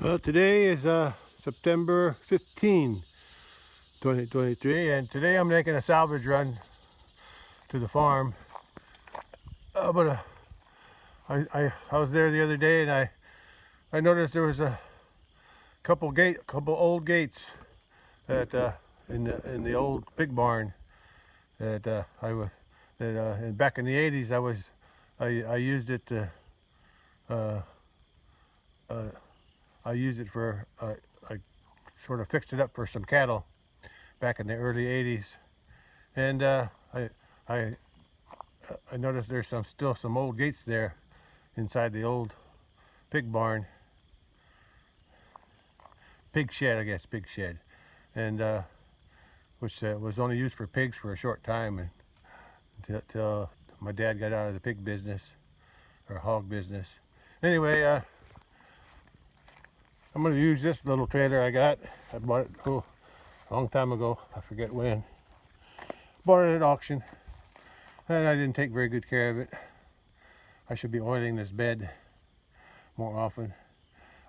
Well, today is September 15, 2023, and today I'm making a salvage run to the farm. But I was there the other day, and I noticed there was a couple old gates that in the old pig barn that and back in the 80s I used it to uh, uh, I used it for I sort of fixed it up for some cattle back in the early 80s, and I I noticed there's still some old gates there inside the old pig barn, pig shed, I guess, pig shed, and which was only used for pigs for a short time, and until my dad got out of the pig business or hog business. Anyway, I'm going to use this little trailer I got. I bought it a long time ago. I forget when. Bought it at auction, and I didn't take very good care of it. I should be oiling this bed more often.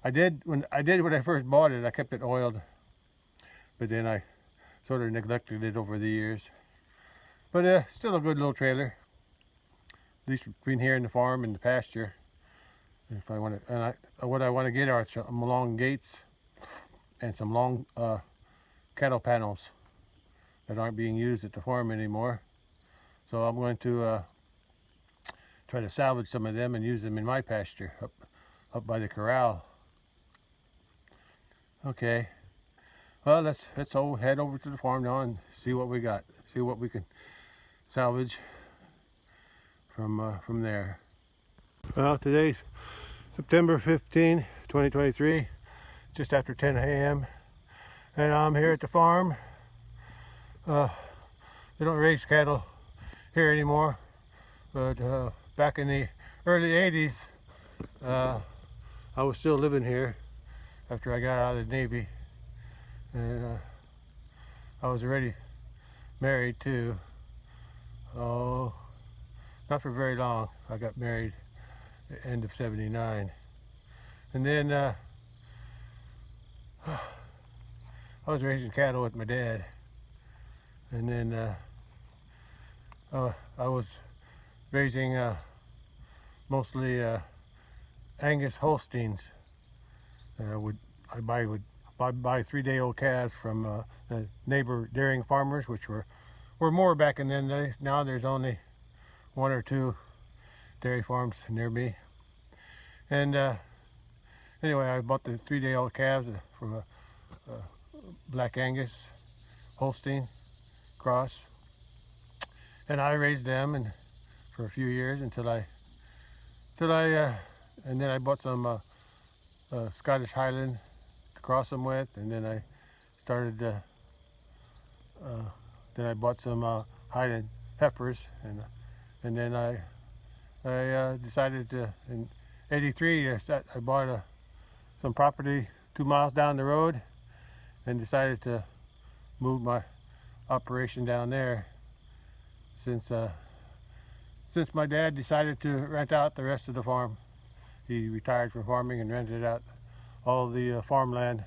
I did when I first bought it. I kept it oiled, but then I sort of neglected it over the years. But still a good little trailer, at least between here and the farm and the pasture. If I want to, what I want to get are some long gates and some long cattle panels that aren't being used at the farm anymore. So I'm going to try to salvage some of them and use them in my pasture up by the corral. Okay. Well, let's head over to the farm now and see what we got. See what we can salvage from there. Well, today's September 15, 2023, just after 10 a.m. and I'm here at the farm. They don't raise cattle here anymore, but back in the early 80s, I was still living here after I got out of the Navy, and I was already married too. Oh, not for very long. I got married at the end of '79, and then I was raising cattle with my dad, and then I was raising mostly Angus Holsteins. I'd buy 3-day-old calves from the neighbor dairying farmers, which were more back in then days. Now there's only 1 or 2 dairy farms near me. And anyway, I bought the 3-day-old calves from a Black Angus Holstein cross, and I raised them and for a few years until I and then I bought some Scottish Highland to cross them with, and then I started then I bought some Highland heifers, and then I decided to in '83 I bought some property 2 miles down the road and decided to move my operation down there since my dad decided to rent out the rest of the farm. He retired from farming and rented out all the farmland.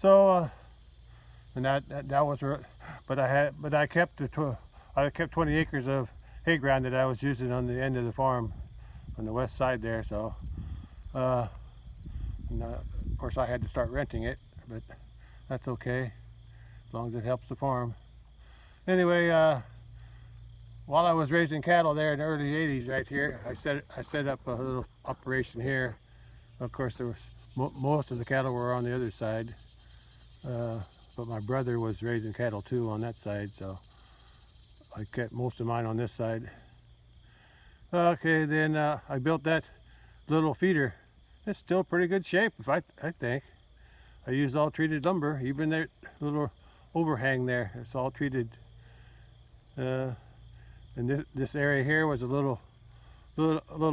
So and that was, but I kept 20 acres of hay ground that I was using on the end of the farm on the west side there. So of course I had to start renting it, but that's okay as long as it helps the farm. Anyway, while I was raising cattle there in the early 80s right here, I set up a little operation here. Of course, there was most of the cattle were on the other side, but my brother was raising cattle too on that side, so I kept most of mine on this side. Okay, then I built that little feeder. It's still pretty good shape, I think. I used all treated lumber, even that little overhang there. It's all treated. And this area here was a little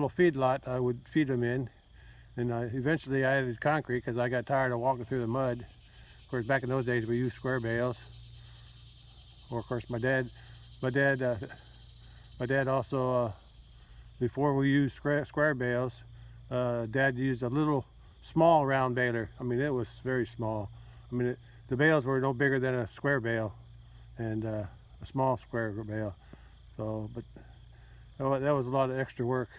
feed lot I would feed them in, and eventually I added concrete because I got tired of walking through the mud. Of course, back in those days we used square bales. Or of course, my dad also before we used square bales, Dad used a little small round baler. I mean, it was very small. I mean, the bales were no bigger than a square bale, and a small square bale. So, but that was a lot of extra work,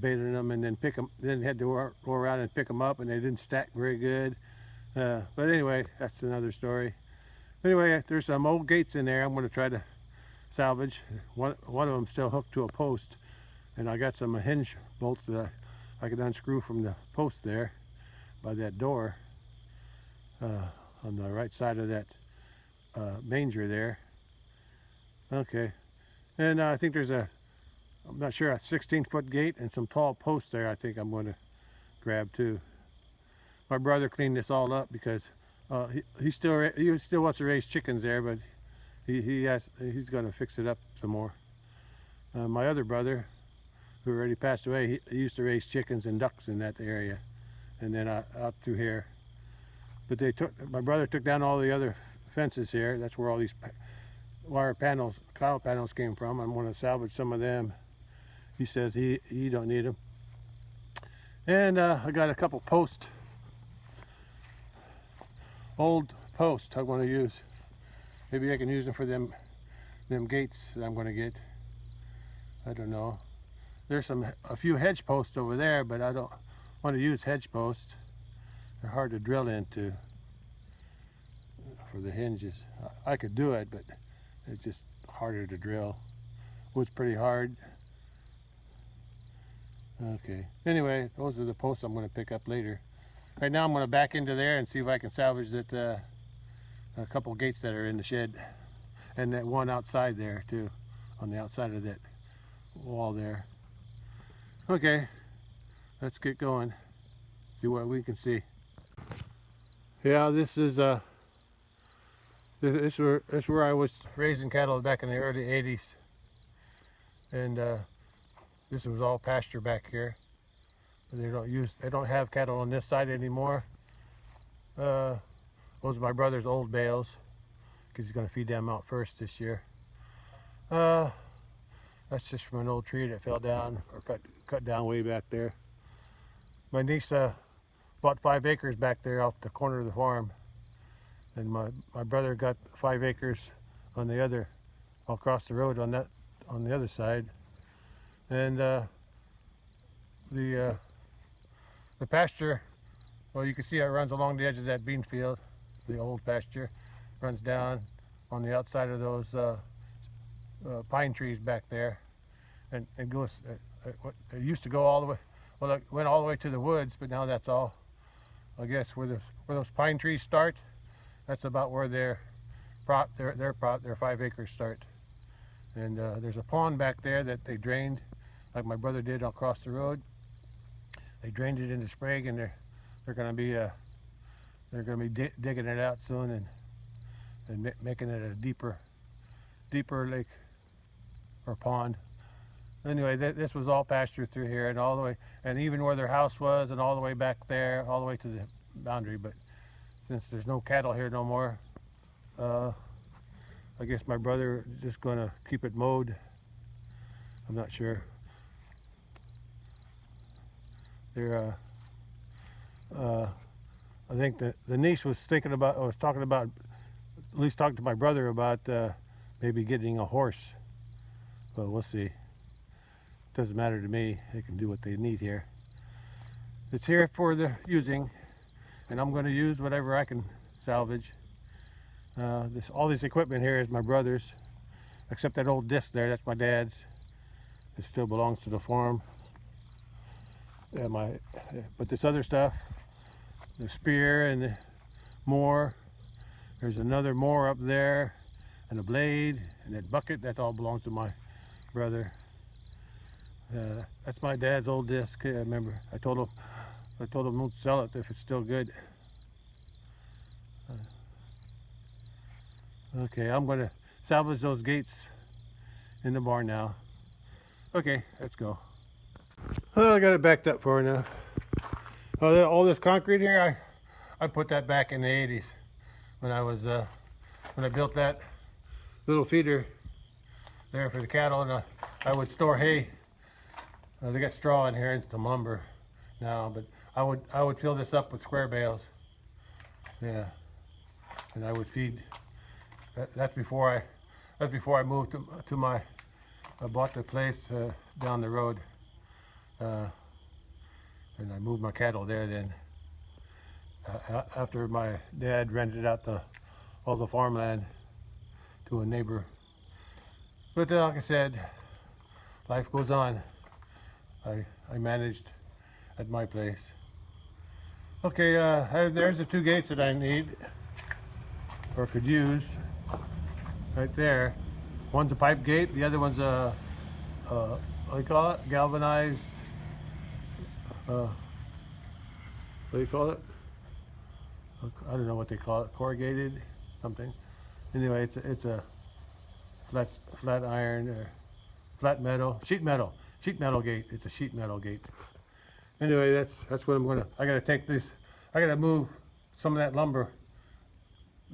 baling them, and then pick them. Then had to go around and pick them up, and they didn't stack very good. But anyway, that's another story. Anyway, there's some old gates in there I'm going to try to salvage. One of them still hooked to a post, and I got some hinge bolts that I could unscrew from the post there by that door on the right side of that manger there. Okay, and I think there's I'm not sure, a 16-foot gate and some tall posts there I think I'm going to grab too. My brother cleaned this all up because he still wants to raise chickens there, but he's going to fix it up some more. My other brother, who already passed away, he used to raise chickens and ducks in that area, and then out through here. But my brother took down all the other fences here. That's where all these wire panels, cow panels came from. I'm going to salvage some of them. He says he don't need them. And I got a couple old posts I'm going to use. Maybe I can use them for them gates that I'm going to get. I don't know. There's a few hedge posts over there, but I don't want to use hedge posts. They're hard to drill into for the hinges. I could do it, but it's just harder to drill. Wood's pretty hard. Okay. Anyway, those are the posts I'm going to pick up later. Right now I'm going to back into there and see if I can salvage that a couple gates that are in the shed, and that one outside there too, on the outside of that wall there. Okay, let's get going. See what we can see. Yeah, this is where I was raising cattle back in the early 80s, and this was all pasture back here. They don't have cattle on this side anymore. Those are my brother's old bales, because he's going to feed them out first this year. That's just from an old tree that fell down, or cut down way back there. My niece bought 5 acres back there off the corner of the farm, and my brother got 5 acres on the other, across the road on the other side. And the pasture, well, you can see it runs along the edge of that bean field. The old pasture runs down on the outside of those pine trees back there, and it goes. It used to go all the way. Well, it went all the way to the woods, but now that's all. I guess where those pine trees start, that's about where their 5 acres start. And there's a pond back there that they drained, like my brother did across the road. They drained it into spring, and they're going to be digging it out soon and making it a deeper lake or pond. Anyway, this was all pasture through here and all the way, and even where their house was, and all the way back there, all the way to the boundary. But since there's no cattle here no more, I guess my brother is just going to keep it mowed. I'm not sure. I think the niece was talking about, at least talking to my brother about maybe getting a horse. But we'll see. Doesn't matter to me. They can do what they need here. It's here for the using, and I'm going to use whatever I can salvage. All this equipment here is my brother's, except that old disc there. That's my dad's. It still belongs to the farm. Yeah, but this other stuff, the spear and the mower, there's another mower up there, and a blade, and that bucket, that all belongs to my brother. That's my dad's old disc. I remember I told him don't sell it if it's still good. Okay, I'm going to salvage those gates in the barn now. Okay, let's go. Oh, I got it backed up far enough. Oh, all this concrete here, I put that back in the 80s when I built that little feeder there for the cattle, and I would store hay. They got straw in here and some lumber now, but I would fill this up with square bales. Yeah, and I would feed. That's before I moved to my. I bought the place down the road, and I moved my cattle there. Then after my dad rented out all the farmland to a neighbor. But like I said, life goes on. I managed at my place. Okay, there's the two gates that I need or could use right there. One's a pipe gate, the other one's a what do you call it? Galvanized. What do you call it? I don't know what they call it. Corrugated something. Anyway, it's a flat iron or flat metal, sheet metal gate. It's a sheet metal gate. Anyway, that's what I'm gonna. I gotta take this. I gotta move some of that lumber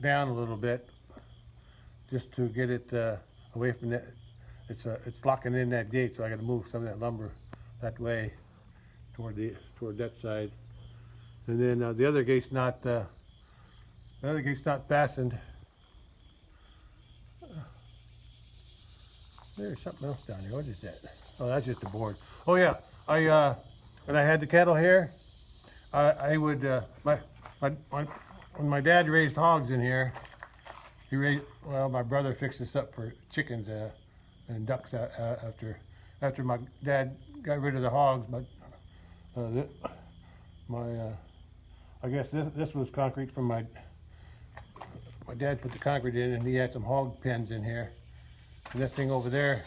down a little bit just to get it away from that. It's locking in that gate, so I gotta move some of that lumber that way toward that side. And then the other gate's not fastened. There's something else down here. What is that? Oh, that's just a board. Oh yeah, when I had the cattle here, I would when my dad raised hogs in here, my brother fixed this up for chickens and ducks after my dad got rid of the hogs. But I guess this was concrete from my dad put the concrete in, and he had some hog pens in here. And that thing over there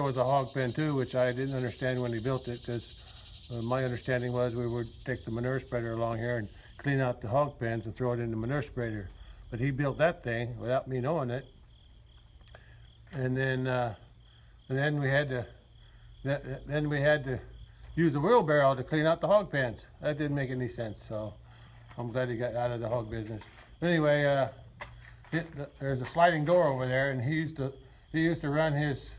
was a hog pen too, which I didn't understand when he built it, because my understanding was we would take the manure spreader along here and clean out the hog pens and throw it in the manure spreader. But he built that thing without me knowing it. And then we had to use a wheelbarrow to clean out the hog pens. That didn't make any sense. So I'm glad he got out of the hog business. Anyway, there's a sliding door over there, and he used to run his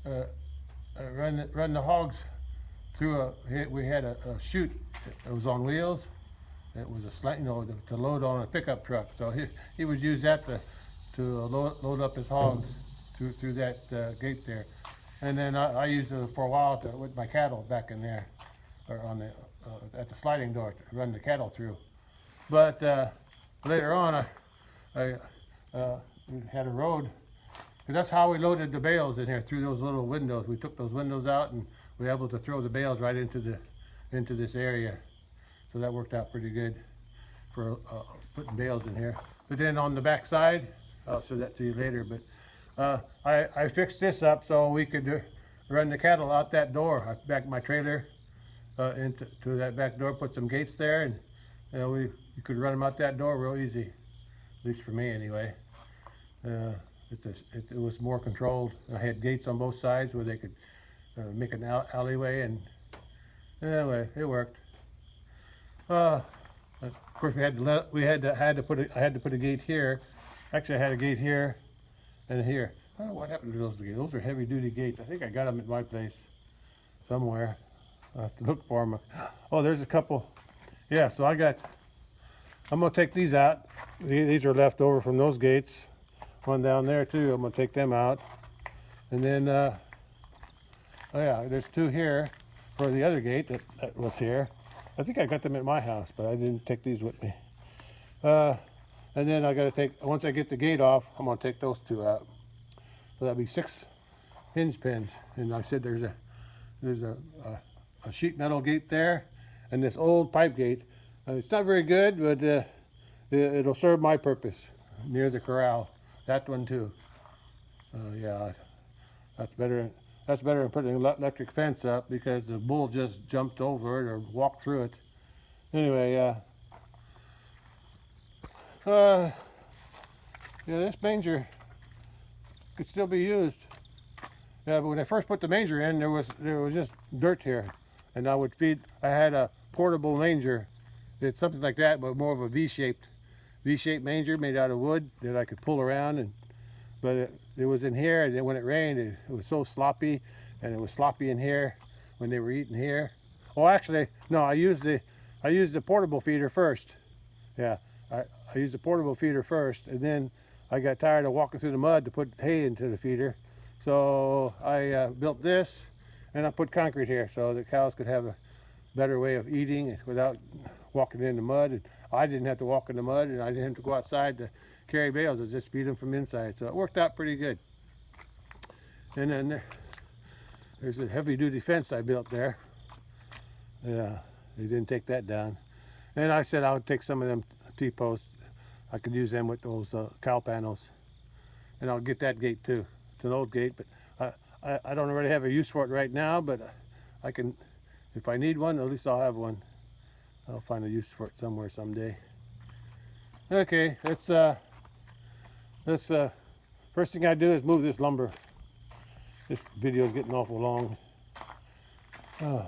run the hogs through we had a chute that was on wheels. It was a slide, to load on a pickup truck. So he would use that to load up his hogs through that gate there. And then I used it for a while with my cattle back in there, or on at the sliding door to run the cattle through. But later on, I had a road, and that's how we loaded the bales in here, through those little windows. We took those windows out, and we were able to throw the bales right into this area. So that worked out pretty good for putting bales in here. But then on the back side, I'll show that to you later, but I fixed this up so we could run the cattle out that door. I backed my trailer into that back door, put some gates there, and you could run them out that door real easy, at least for me anyway. It was more controlled. I had gates on both sides where they could make an alleyway, and anyway, it worked. Of course, I had to put a gate here. Actually, I had a gate here and here. I don't know what happened to those gates. Those are heavy-duty gates. I think I got them at my place somewhere. I have to look for them. Oh, there's a couple. Yeah, so I'm gonna take these out. These are left over from those gates. One down there too. I'm gonna take them out, and then oh yeah, there's two here for the other gate that was here. I think I got them at my house, but I didn't take these with me. And then I gotta once I get the gate off, I'm gonna take those two out. So that'll be 6 hinge pins. And I said there's a sheet metal gate there, and this old pipe gate. It's not very good, but it'll serve my purpose near the corral. That one too. Yeah, that's better. That's better than putting an electric fence up, because the bull just jumped over it or walked through it. Anyway, yeah, this manger could still be used. Yeah, but when I first put the manger in, there was just dirt here, and I had a portable manger. It's something like that, but more of a V-shaped manger made out of wood that I could pull around. But it was in here, and then when it rained, it was so sloppy, and it was sloppy in here when they were eating here. Oh, actually, no, I used the portable feeder first. Yeah, I used the portable feeder first, and then I got tired of walking through the mud to put hay into the feeder. So I built this, and I put concrete here so the cows could have a better way of eating without walking in the mud. And I didn't have to walk in the mud, and I didn't have to go outside to carry bales. I just feed them from inside. So it worked out pretty good. And then there's a heavy-duty fence I built there. Yeah, they didn't take that down. And I said I would take some of them T-posts. I could use them with those cow panels. And I'll get that gate too. It's an old gate, but I don't really have a use for it right now, but I can, if I need one, at least I'll have one. I'll find a use for it somewhere someday. Okay, first thing I do is move this lumber. This video is getting awful long. Oh,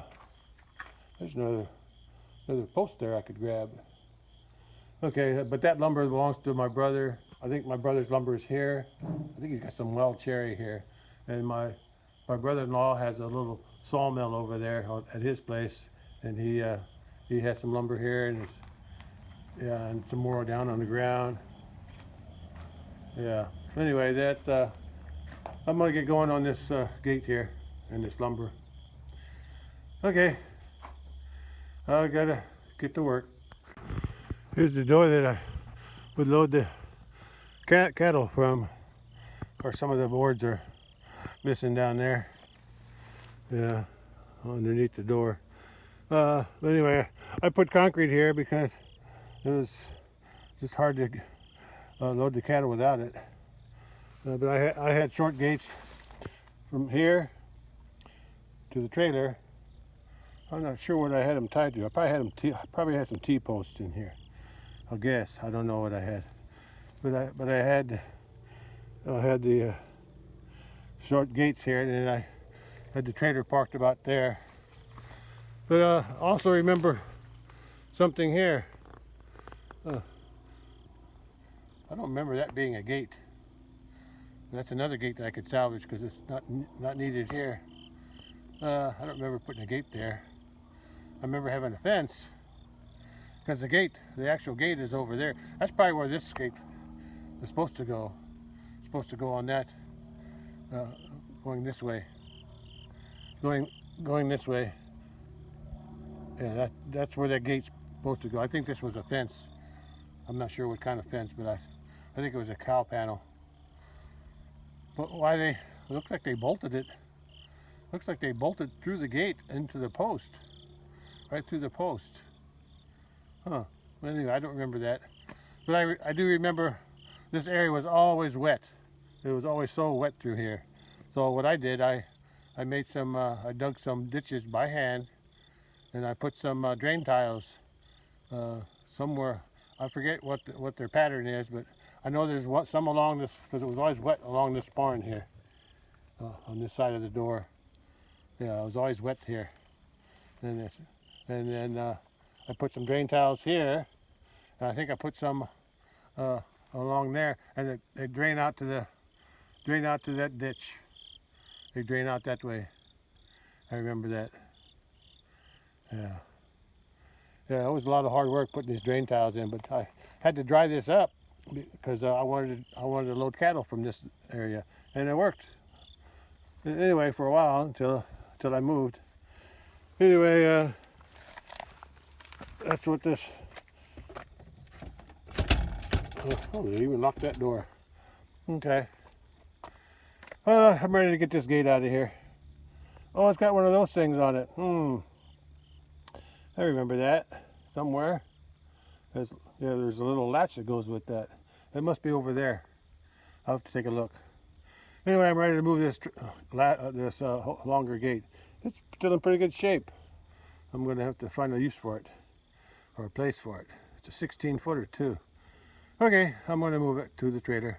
there's another post there I could grab. Okay, but that lumber belongs to my brother. I think my brother's lumber is here. I think he's got some wild cherry here. And my brother-in-law has a little sawmill over there at his place, and he has some lumber here, and yeah, and some more down on the ground. Yeah. Anyway, I'm gonna get going on this gate here and this lumber. Okay. I gotta get to work. Here's the door that I would load the cattle from. Of course, some of the boards are missing down there. Yeah, underneath the door. But anyway, I put concrete here because it was just hard to load the cattle without it. But I had short gates from here to the trailer. I'm not sure what I had them tied to. I probably had some T-posts in here. I'll guess. I don't know what I had. But I had the short gates here, and then I had the trailer parked about there. But also remember something here. I don't remember that being a gate. That's another gate that I could salvage because it's not needed here. I don't remember putting a gate there. I remember having a fence because the actual gate is over there. That's probably where this gate is supposed to go. It's supposed to go on that, going this way. Going this way. Yeah, that's where that gate's supposed to go. I think this was a fence. I'm not sure what kind of fence, but I think it was a cow panel. But it looks like they bolted it. Looks like they bolted through the gate into the post. Right through the post. Huh. Well, anyway, I don't remember that. But I do remember this area was always wet. It was always so wet through here. So what I did, I dug some ditches by hand, and I put some drain tiles somewhere. I forget what their pattern is, but I know there's some along this, because it was always wet along this barn here, on this side of the door. Yeah, it was always wet here. And then I put some drain tiles here, and I think I put some along there, and they drain out to that ditch. They drain out that way. I remember that. Yeah. Yeah, it was a lot of hard work putting these drain tiles in, but I had to dry this up because I wanted to load cattle from this area, and it worked. Anyway, for a while until I moved. Anyway, that's what this. Oh, they even locked that door. Okay. I'm ready to get this gate out of here. Oh, it's got one of those things on it. I remember that somewhere. There's a little latch that goes with that. It must be over there. I'll have to take a look. Anyway, I'm ready to move this longer gate. It's still in pretty good shape. I'm going to have to find a use for it, or a place for it. It's a 16-footer too. Okay, I'm going to move it to the trailer.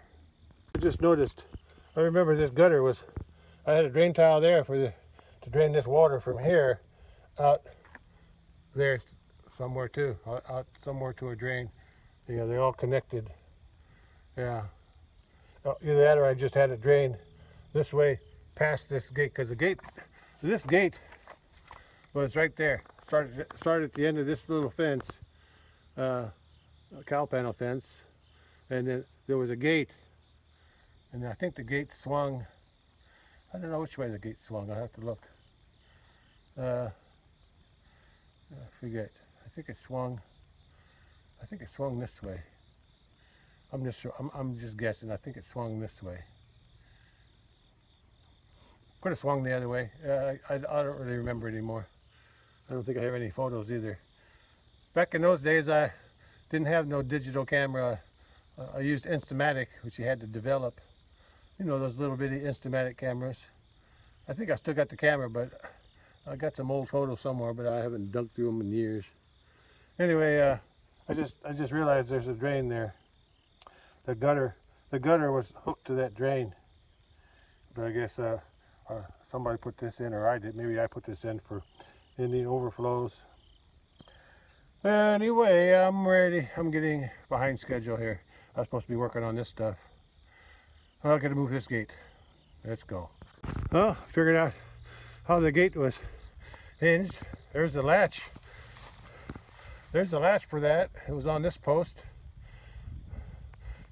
I just noticed, I remember this gutter I had a drain tile there to drain this water from here out there somewhere too, out somewhere to a drain. Yeah, they're all connected. Yeah. Either that or I just had it drain this way past this gate, because this gate was right there. start at the end of this little fence, a cow panel fence, and then there was a gate, and I think the gate swung. I don't know which way the gate swung. I'll have to look. I forget. I think it swung. I think it swung this way. I'm just guessing. I think it swung this way. Could have swung the other way. I don't really remember anymore. I don't think I have any photos either. Back in those days, I didn't have no digital camera. I used Instamatic, which you had to develop. You know, those little bitty Instamatic cameras. I think I still got the camera, but I got some old photos somewhere, but I haven't dug through them in years. Anyway, I just realized there's a drain there. The gutter was hooked to that drain, but I guess somebody put this in, or I did. Maybe I put this in for any overflows. Anyway, I'm ready. I'm getting behind schedule here. I was supposed to be working on this stuff. Well, I gotta move this gate. Let's go. Well, figured out how the gate was hinged. There's the latch. There's the latch for that. It was on this post.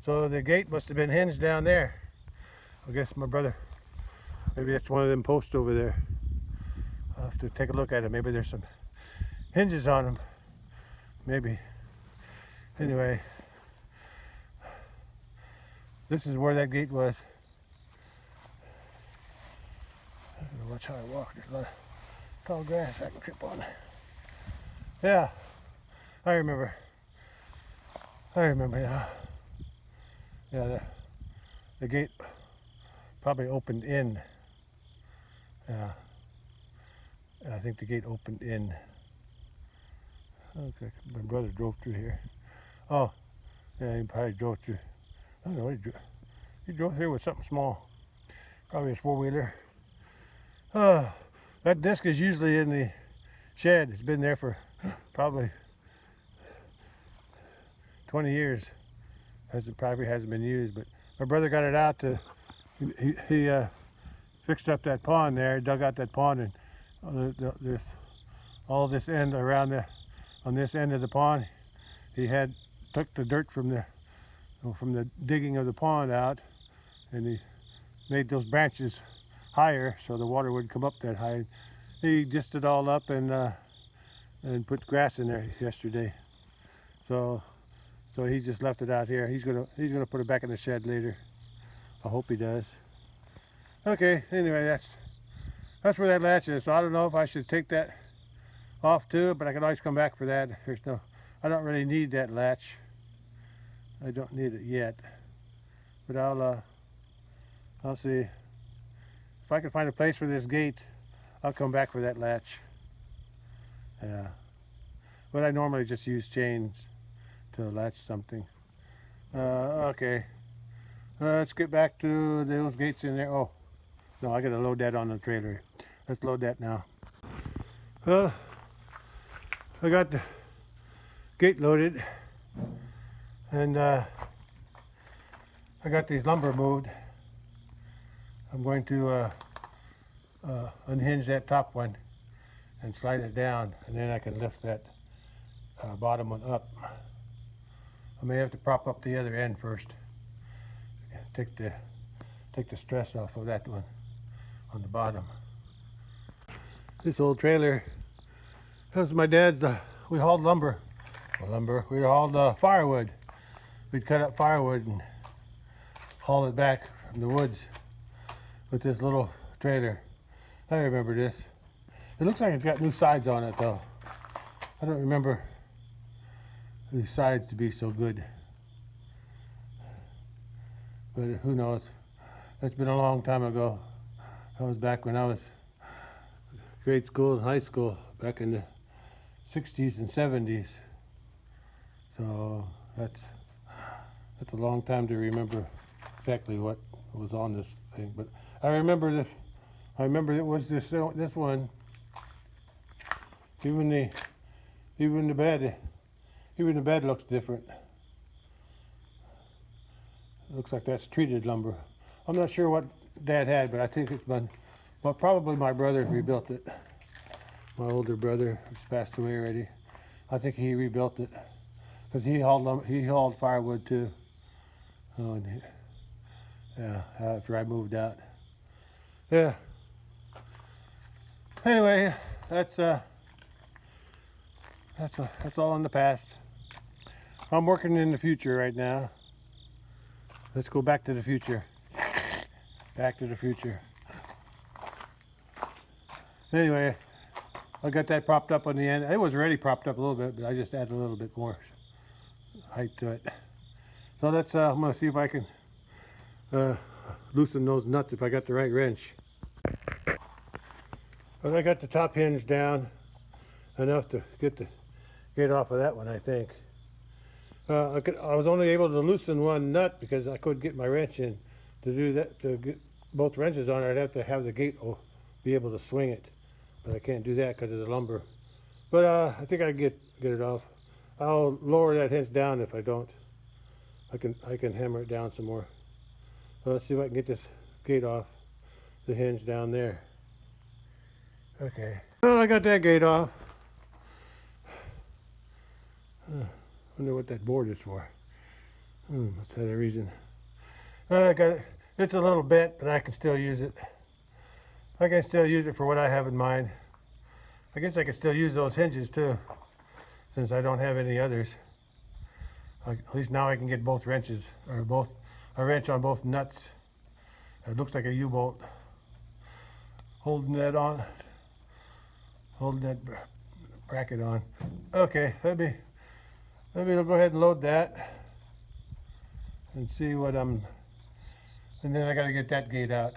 So the gate must have been hinged down there. I guess my brother, maybe that's one of them posts over there. I'll have to take a look at it. Maybe there's some hinges on them. Maybe. Anyway, this is where that gate was. I have to watch how I walk. There's a lot of tall grass I can trip on. Yeah, I remember. I remember now. Yeah, the gate probably opened in. Yeah, I think the gate opened in. Okay, my brother drove through here. Oh, yeah, he probably drove through. I don't know, he drove through with something small. Probably a four-wheeler. That disc is usually in the shed. It's been there for probably 20 years. Probably hasn't been used, but my brother got it out to, he fixed up that pond there, dug out that pond, and all this end around on this end of the pond, he took the dirt from the digging of the pond out, and he made those branches higher so the water wouldn't come up that high. He dished it all up and put grass in there yesterday. So he just left it out here. He's gonna put it back in the shed later. I hope he does. Okay, anyway, that's where that latch is. So I don't know if I should take that off too, but I can always come back for that. I don't really need that latch. I don't need it yet, but I'll see. If I can find a place for this gate, I'll come back for that latch. Yeah, but I normally just use chains to latch something. Okay, let's get back to those gates in there. Oh, no, I gotta load that on the trailer. Let's load that now. Well, I got the gate loaded, and I got these lumber moved. I'm going to unhinge that top one and slide it down, and then I can lift that bottom one up. I may have to prop up the other end first. Take the stress off of that one on the bottom. This old trailer, that was my dad's. We hauled lumber. We hauled firewood. We'd cut up firewood and haul it back from the woods with this little trailer. I remember this. It looks like it's got new sides on it though. I don't remember these sides to be so good, but who knows. It's been a long time ago. That was back when I was grade school and high school, back in the 60s and 70s. So that's a long time to remember exactly what was on this thing, but I remember this. I remember it was this one. Even the bed looks different. It looks like that's treated lumber. I'm not sure what Dad had, but I think it's been, well, probably my brother rebuilt it. my older brother, who's passed away already. I think he rebuilt it because he hauled firewood too. Oh, and yeah, after I moved out. Yeah. Anyway, that's all in the past. I'm working in the future right now. Let's go back to the future. Back to the future. Anyway, I got that propped up on the end. It was already propped up a little bit, but I just added a little bit more height to it. So that's I'm gonna see if I can loosen those nuts if I got the right wrench. But I got the top hinge down enough to get off of that one, I think. I was only able to loosen one nut because I couldn't get my wrench in. To do that, to get both wrenches on, I'd have to have the gate be able to swing it, but I can't do that because of the lumber. But I think I can get it off. I'll lower that hinge down if I don't. I can hammer it down some more. So let's see if I can get this gate off the hinge down there. Okay. Well, I got that gate off. Wonder what that board is for. Must have a reason. I got it. It's a little bent, but I can still use it. I can still use it for what I have in mind. I guess I can still use those hinges too, since I don't have any others. At least now I can get both wrenches, or a wrench on both nuts. It looks like a U-bolt. Holding that bracket on. Okay, let me go ahead and load that and see what and then I got to get that gate out.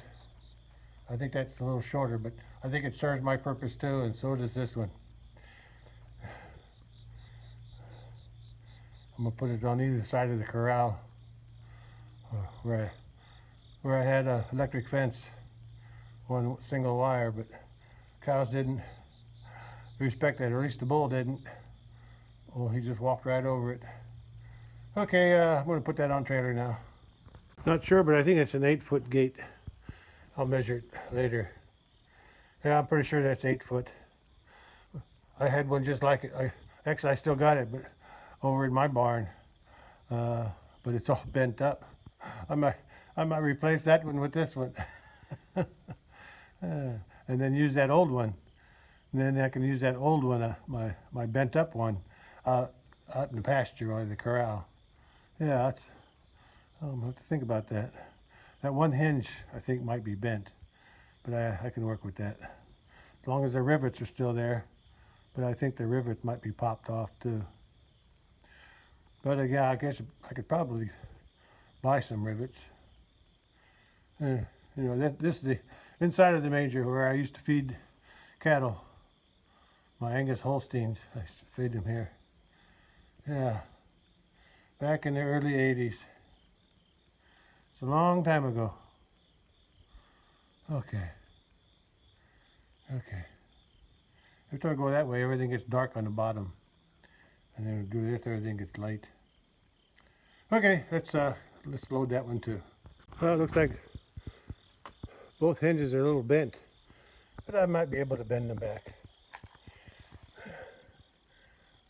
I think that's a little shorter, but I think it serves my purpose too, and so does this one. I'm gonna put it on either side of the corral where I had an electric fence, one single wire, but cows didn't respect that, or at least the bull didn't. Well, he just walked right over it. Okay, I'm gonna put that on trailer now. Not sure, but I think it's an 8-foot gate. I'll measure it later. Yeah, I'm pretty sure that's 8 foot. I had one just like it. Actually, I still got it, but over in my barn. But it's all bent up. I might replace that one with this one, and then use that old one. And then I can use that old one, my bent up one, out in the pasture or the corral. Yeah, I'll have to think about that. That one hinge, I think, might be bent, but I can work with that. As long as the rivets are still there, but I think the rivet might be popped off too. But yeah, I guess I could probably buy some rivets. You know, this is the inside of the manger where I used to feed cattle. My Angus Holsteins, I used to feed them here. Yeah, back in the early 80s. It's a long time ago. Okay. Every time I go that way, everything gets dark on the bottom. And then do this, everything gets light. Okay, let's load that one too. Well, it looks like both hinges are a little bent, but I might be able to bend them back.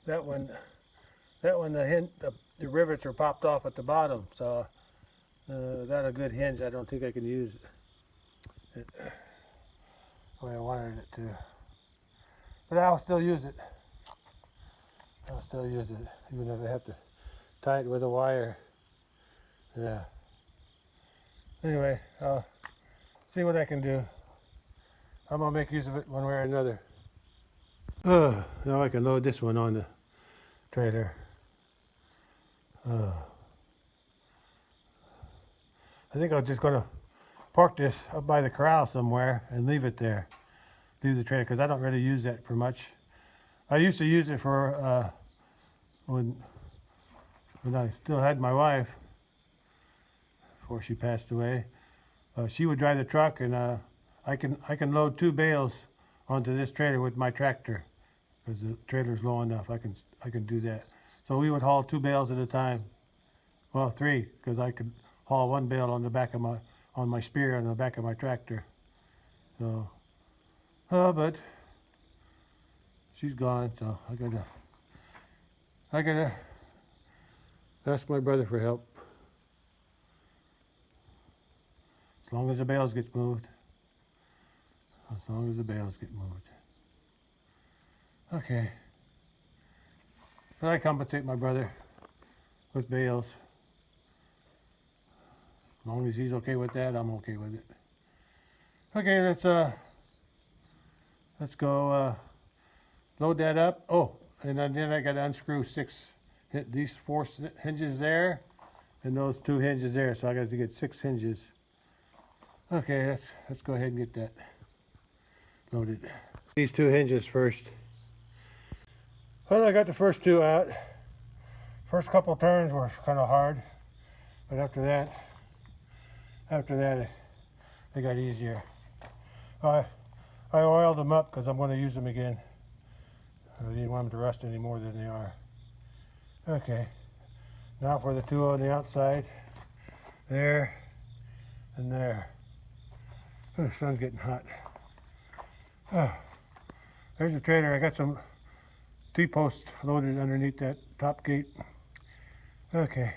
That one, the rivets are popped off at the bottom, so without a good hinge, I don't think I can use it the way I wanted it to. But I'll still use it. Even if I have to tie it with a wire. Yeah. Anyway, I'll see what I can do. I'm gonna make use of it one way or another. Now I can load this one on the trailer. I think I'm just gonna park this up by the corral somewhere and leave it there. Leave the trailer, because I don't really use that for much. I used to use it for when I still had my wife before she passed away. She would drive the truck, and I can load 2 bales onto this trailer with my tractor because the trailer's low enough. I can do that. So we would haul 2 bales at a time. Well, 3, because I could haul 1 bale on the back of my spear on the back of my tractor. So, but she's gone, so I gotta ask my brother for help. As long as the bales get moved. As long as the bales get moved. Okay. But I compensate my brother with bales. As long as he's okay with that, I'm okay with it. Okay, let's go load that up. Oh, and then I gotta unscrew these 4 hinges there and those 2 hinges there. So I got to get 6 hinges. Okay, let's go ahead and get that loaded. These 2 hinges first. Well, I got the first 2 out. First couple turns were kind of hard, but after that, they got easier. I oiled them up because I'm going to use them again. I didn't want them to rust any more than they are. Okay, now for the 2 on the outside. There and there. Oh, the sun's getting hot. Oh, there's the trailer. I got some T-posts loaded underneath that top gate. Okay.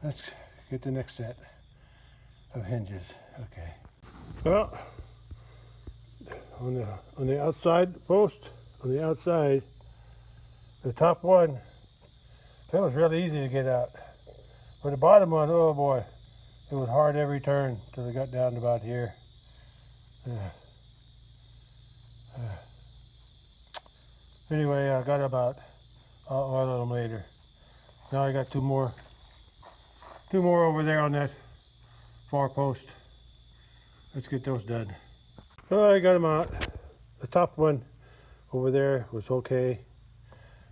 Let's get the next set of hinges. Okay. Well, on the outside post, on the outside, the top one, that was really easy to get out. For the bottom one, oh boy, it was hard every turn till I got down to about here. Anyway, I got about, I'll oil them later. Now I got two more over there on that far post. Let's get those done. Well, I got them out. The top one over there was okay,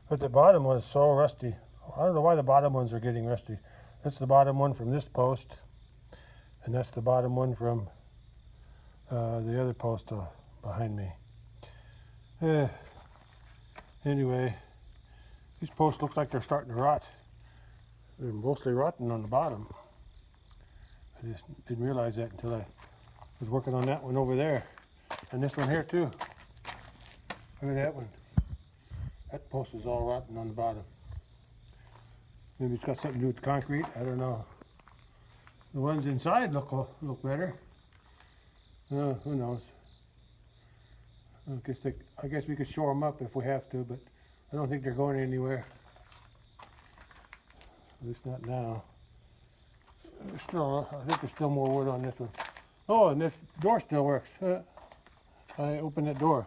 but the bottom one is so rusty. I don't know why the bottom ones are getting rusty. That's the bottom one from this post, and that's the bottom one from the other post behind me. Anyway, these posts look like they're starting to rot. They're mostly rotten on the bottom. I just didn't realize that until I was working on that one over there. And this one here too. Look at that one. That post is all rotten on the bottom. Maybe it's got something to do with the concrete. I don't know. The ones inside look better. Who knows? I guess we could shore them up if we have to, but I don't think they're going anywhere. At least not now. I think there's still more wood on this one. Oh, and this door still works. I opened that door.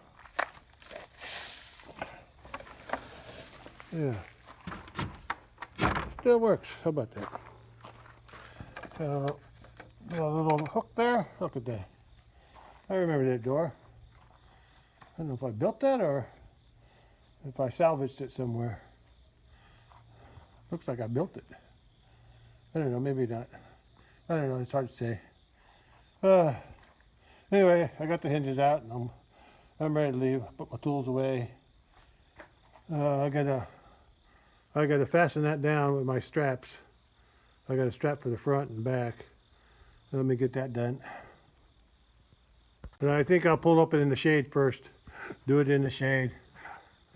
Yeah. Still works. How about that? Got a little hook there. Look at that. I remember that door. I don't know if I built that or if I salvaged it somewhere. Looks like I built it. I don't know, maybe not. I don't know, it's hard to say. Anyway, I got the hinges out and I'm ready to leave. Put my tools away. I gotta fasten that down with my straps. I got a strap for the front and back. Let me get that done. But I think I'll pull up it in the shade first. Do it in the shade.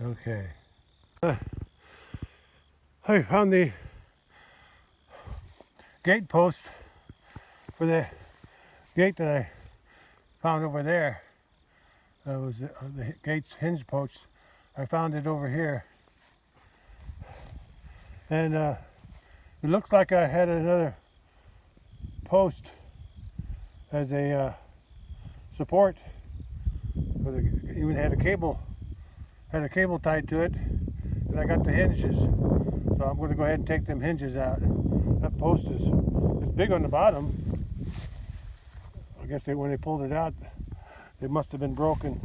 Okay. I found the gate post for the gate that I found over there. That was the gate's hinge post. I found it over here. And it looks like I had another post as a support. Even had a cable tied to it, and I got the hinges. So I'm going to go ahead and take them hinges out. That post is big on the bottom. I guess when they pulled it out, it must have been broken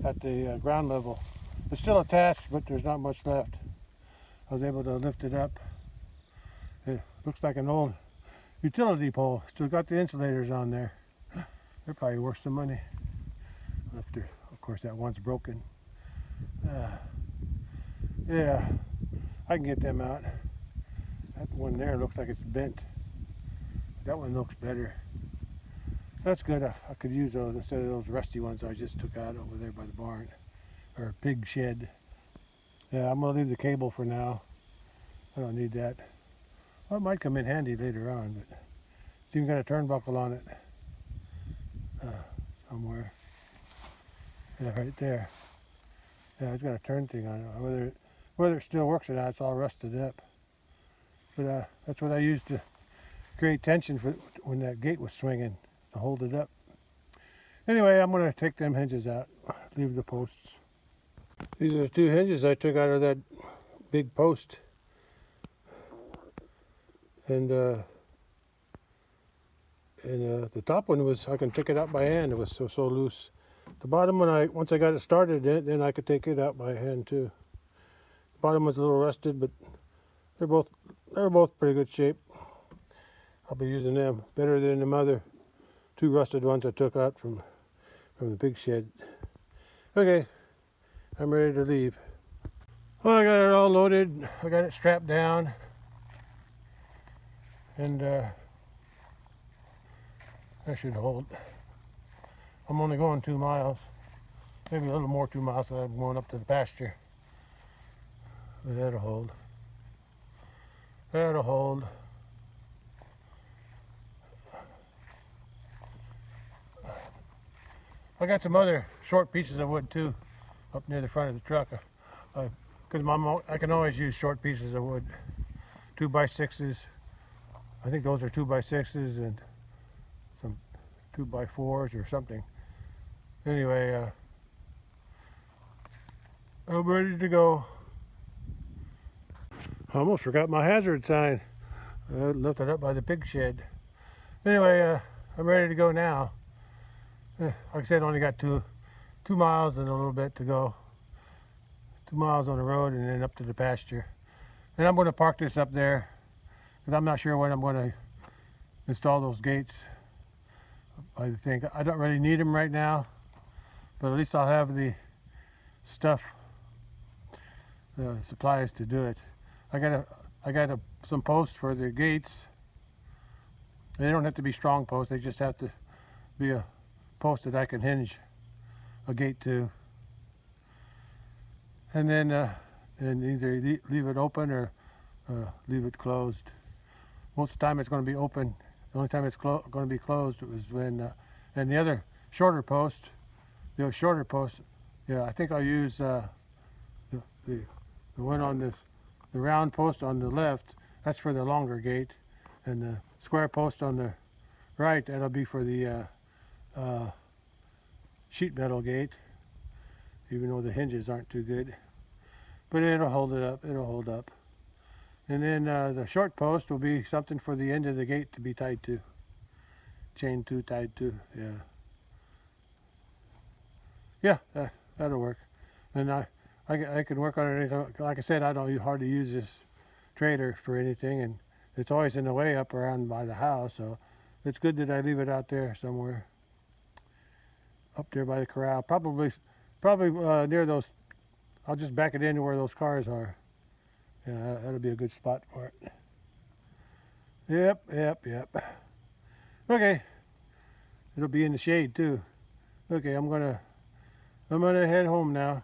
at the ground level. It's still attached, but there's not much left. I was able to lift it up. It looks like an old utility pole. Still got the insulators on there. They're probably worth some money. Of course, that one's broken. Yeah, I can get them out. That one there looks like it's bent. That one looks better. That's good. I could use those instead of those rusty ones I just took out over there by the barn, or pig shed. Yeah, I'm gonna leave the cable for now. I don't need that. Well, it might come in handy later on, but it's even got a turnbuckle on it somewhere. Yeah, right there. Yeah, it's got a turn thing on it. Whether it still works or not, it's all rusted up. But that's what I used to create tension for when that gate was swinging, to hold it up. Anyway, I'm going to take them hinges out, leave the posts. These are the two hinges I took out of that big post. And the top one was, I can take it out by hand. It was so loose. The bottom one, once I got it started, then I could take it out by hand too. The bottom was a little rusted, but they're both pretty good shape. I'll be using them better than the other two rusted ones I took out from the pig shed. Okay, I'm ready to leave. Well, I got it all loaded. I got it strapped down, and that should hold. I'm only going 2 miles, maybe a little more 2 miles, so I'm going up to the pasture. But that'll hold. That'll hold. I got some other short pieces of wood too, up near the front of the truck. Because I can always use short pieces of wood. 2x6s. I think those are 2x6s and some 2x4s or something. Anyway, I'm ready to go. I almost forgot my hazard sign. I left it up by the pig shed. Anyway, I'm ready to go now. Like I said, only got 2 miles and a little bit to go. 2 miles on the road and then up to the pasture. And I'm going to park this up there because I'm not sure when I'm going to install those gates. I think I don't really need them right now, but at least I'll have the stuff, the supplies to do it. I got some posts for the gates. They don't have to be strong posts. They just have to be a post that I can hinge a gate to, and then either leave it open or leave it closed. Most of the time it's going to be open. The only time it's going to be closed was when, and the other shorter post, yeah, I think I'll use the one on the round post on the left. That's for the longer gate, and the square post on the right, that'll be for the sheet metal gate, even though the hinges aren't too good, but it'll hold it up. It'll hold up. And then the short post will be something for the end of the gate to be tied to, chain to, tied to. Yeah, that'll work. And I can work on it anytime. Like I said, I don't hardly use this trailer for anything, and it's always in the way up around by the house, so it's good that I leave it out there somewhere. Up there by the corral, probably near those. I'll just back it into where those cars are. Yeah, that'll be a good spot for it. Yep. Okay, it'll be in the shade too. Okay, I'm gonna head home now,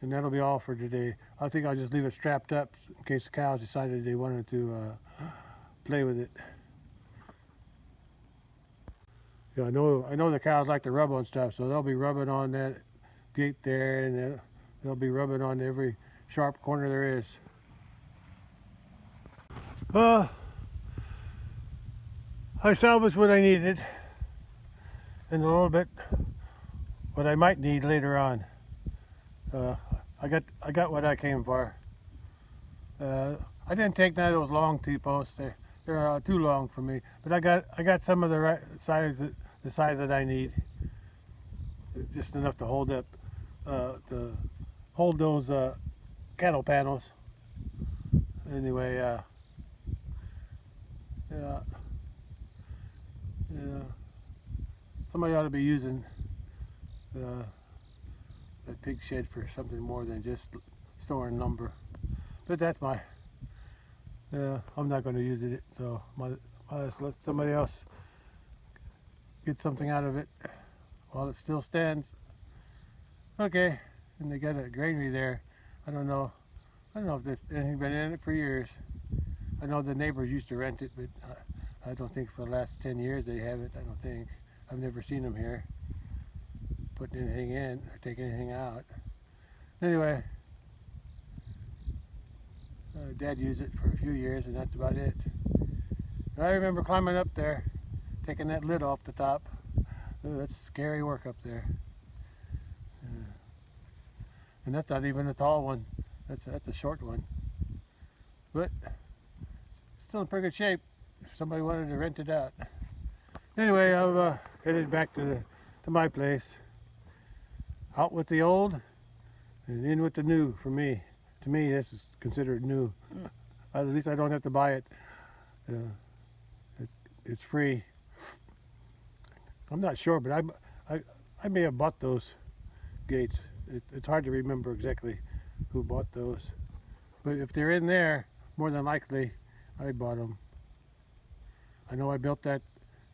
and that'll be all for today. I think I'll just leave it strapped up in case the cows decided they wanted to play with it. Yeah, I know the cows like to rub on stuff, so they'll be rubbing on that gate there, and they'll be rubbing on every sharp corner there is. I salvaged what I needed, and a little bit what I might need later on. I got what I came for. I didn't take none of those long T-posts. They're too long for me, but I got some of the right size, the size that I need, just enough to hold up, to hold those cattle panels. Anyway, yeah, somebody ought to be using that pig shed for something more than just storing lumber. But that's my. I'm not going to use it, so let's let somebody else get something out of it while it still stands. Okay, and they got a granary there. I don't know. I don't know if there's anything been in it for years. I know the neighbors used to rent it, but I don't think for the last 10 years they have it. I don't think. I've never seen them here putting anything in or taking anything out. Anyway, Dad used it for a few years, and that's about it. I remember climbing up there, taking that lid off the top. Ooh, that's scary work up there. And that's not even a tall one. That's a short one. But still in pretty good shape if somebody wanted to rent it out. Anyway, I've headed back to my place. Out with the old and in with the new for me. To me, this is considered new. At least I don't have to buy it. It's free. I'm not sure, but I may have bought those gates. It's hard to remember exactly who bought those. But if they're in there, more than likely, I bought them. I know I built that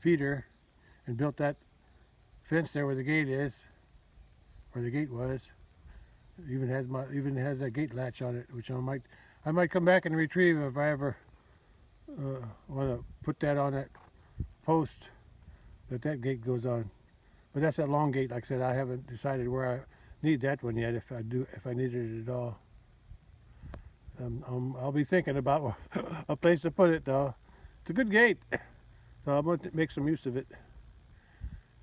feeder and built that fence there where the gate is, where the gate was. It even has that gate latch on it, which I might come back and retrieve if I ever want to put that on that post that gate goes on. But that's that long gate. Like I said, I haven't decided where I need that one yet. If I needed it at all, I'll be thinking about a place to put it though. It's a good gate, so I'm going to make some use of it.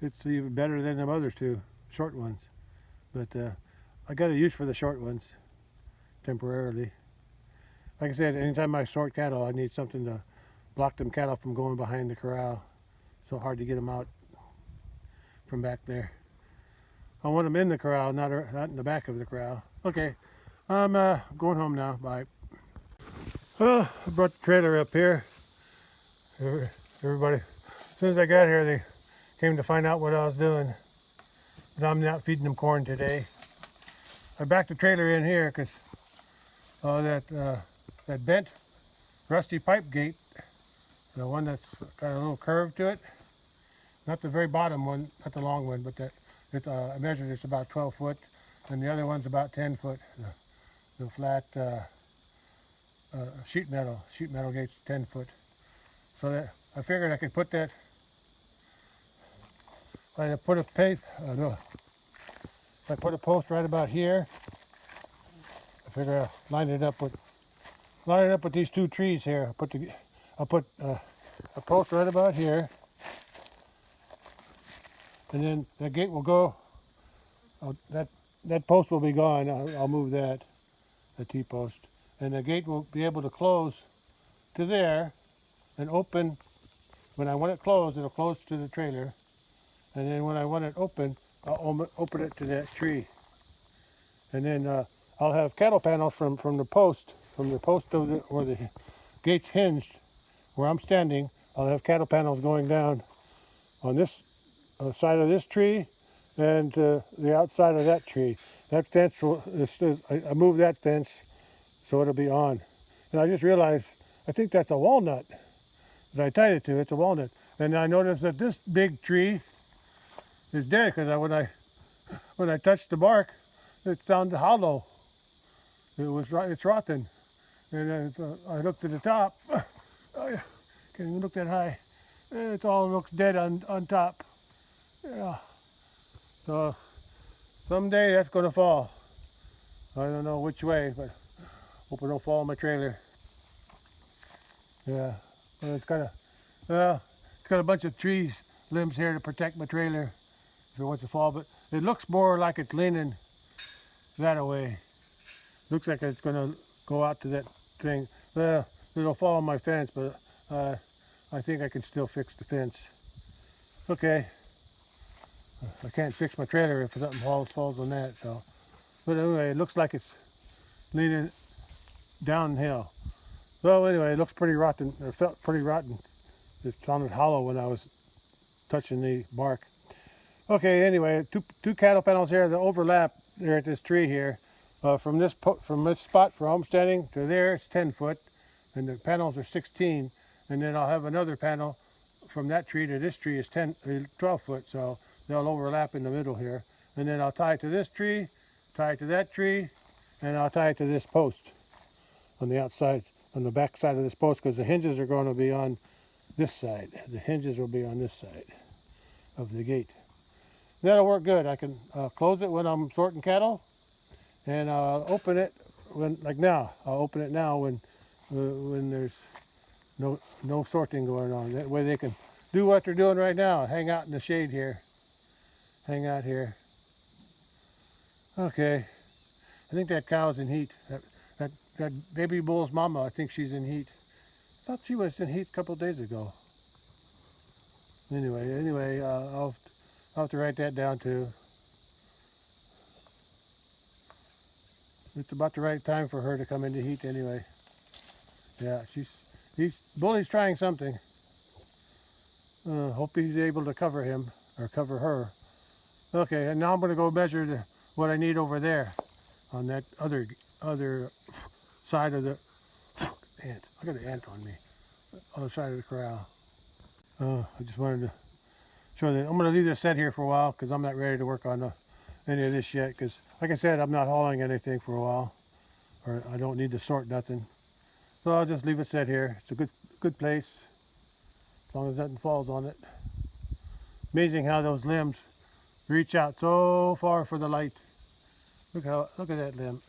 It's even better than the other two short ones, but I got a use for the short ones temporarily. Like I said, anytime I sort cattle, I need something to block them cattle from going behind the corral. So hard to get them out from back there. I want them in the corral, not in the back of the corral. Okay, I'm going home now. Bye. Well, I brought the trailer up here. Everybody, as soon as I got here, they came to find out what I was doing. But I'm not feeding them corn today. I backed the trailer in here because that bent rusty pipe gate, the one that's got a little curve to it, not the very bottom one, not the long one, but I measured it's about 12 foot, and the other one's about 10 foot. The flat sheet metal gate's 10 foot. So that I figured I could put that. I put a post right about here. I figure I'll line it up with these two trees here. I'll put a post right about here, and then the gate will go. That post will be gone. I'll move the T-post, and the gate will be able to close to there and open. When I want it closed, it'll close to the trailer, and then when I want it open, I'll open it to that tree, and then I'll have cattle panels from the post of where the gate's hinged, where I'm standing. I'll have cattle panels going down on this side of this tree and the outside of that tree. That fence I moved that fence so it'll be on. And I just realized, I think that's a walnut that I tied it to. It's a walnut. And I noticed that this big tree is dead because when I touched the bark, it sounded hollow. It's rotten. And I looked at the top. I can't even look that high. It all looks dead on top. Yeah. So someday that's going to fall. I don't know which way, but hope it don't fall on my trailer. Yeah. Well, it's got a bunch of limbs here to protect my trailer if it wants to fall, but it looks more like it's leaning that way. Looks like it's going to go out to that thing. Well, it'll fall on my fence, but I think I can still fix the fence. Okay. I can't fix my trailer if something falls on that. So, but anyway, it looks like it's leaning downhill. So anyway, it looks pretty rotten. It felt pretty rotten. It sounded hollow when I was touching the bark. Okay. Anyway, two cattle panels here that overlap there at this tree here. From this spot for homesteading to there, it's 10 foot, and the panels are 16. And then I'll have another panel from that tree to this tree is 12 foot, so they'll overlap in the middle here. And then I'll tie it to this tree, tie it to that tree, and I'll tie it to this post on the outside, on the back side of this post, because the hinges are going to be on this side. The hinges will be on this side of the gate. That'll work good. I can close it when I'm sorting cattle, and I'll open it when, like now. I'll open it now when there's no sorting going on. That way they can do what they're doing right now. Hang out in the shade here. Hang out here. Okay. I think that cow's in heat. That baby bull's mama, I think she's in heat. I thought she was in heat a couple days ago. Anyway, I'll have to write that down too. It's about the right time for her to come into heat anyway. Yeah, Bully's trying something. Hope he's able to cover him, or cover her. Okay, and now I'm going to go measure what I need over there on that other side of the ant. I got an ant on me. Other side of the corral. I just wanted to show that. I'm going to leave this set here for a while because I'm not ready to work on any of this yet. Because, like I said, I'm not hauling anything for a while, or I don't need to sort nothing. So I'll just leave it set here. It's a good place, as long as nothing falls on it. Amazing how those limbs reach out so far for the light. Look at that limb.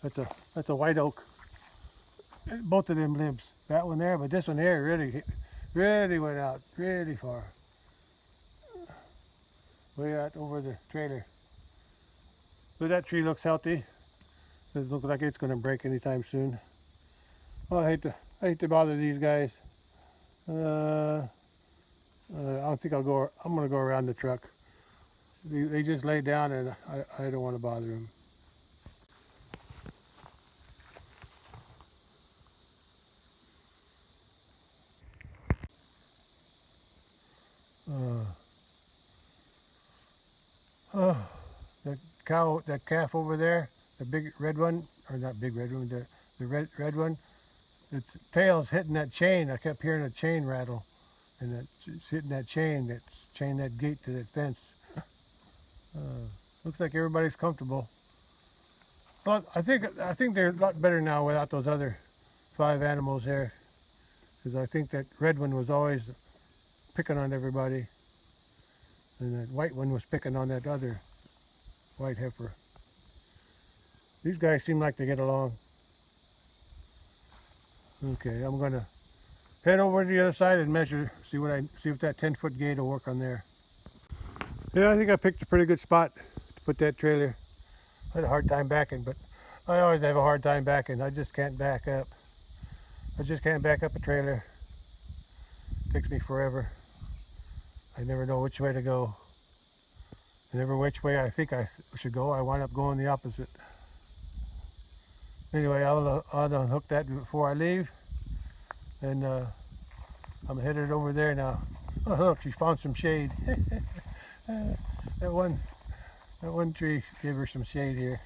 That's a white oak. Both of them limbs. That one there, but this one here really went out really far. Way out over the trailer. But that tree looks healthy. Doesn't look like it's going to break anytime soon. Well, I hate to bother these guys. I don't think I'm going to go around the truck. They just lay down, and I don't want to bother them. That calf over there, the big red one, or not big red one, the red one, its tail's hitting that chain. I kept hearing a chain rattle, and it's hitting that chain, that gate to that fence. Looks like everybody's comfortable. But I think they're a lot better now without those other 5 animals there, because I think that red one was always picking on everybody, and that white one was picking on that other white heifer. These guys seem like they get along. Okay, I'm gonna head over to the other side and measure, see if that 10-foot gate will work on there. Yeah, I think I picked a pretty good spot to put that trailer. I had a hard time backing, but I always have a hard time backing. I just can't back up. I just can't back up a trailer. It takes me forever. I never know which way to go. And every which way I think I should go, I wind up going the opposite. Anyway, I'll unhook that before I leave. And I'm headed over there now. Oh look, she found some shade. That one tree gave her some shade here.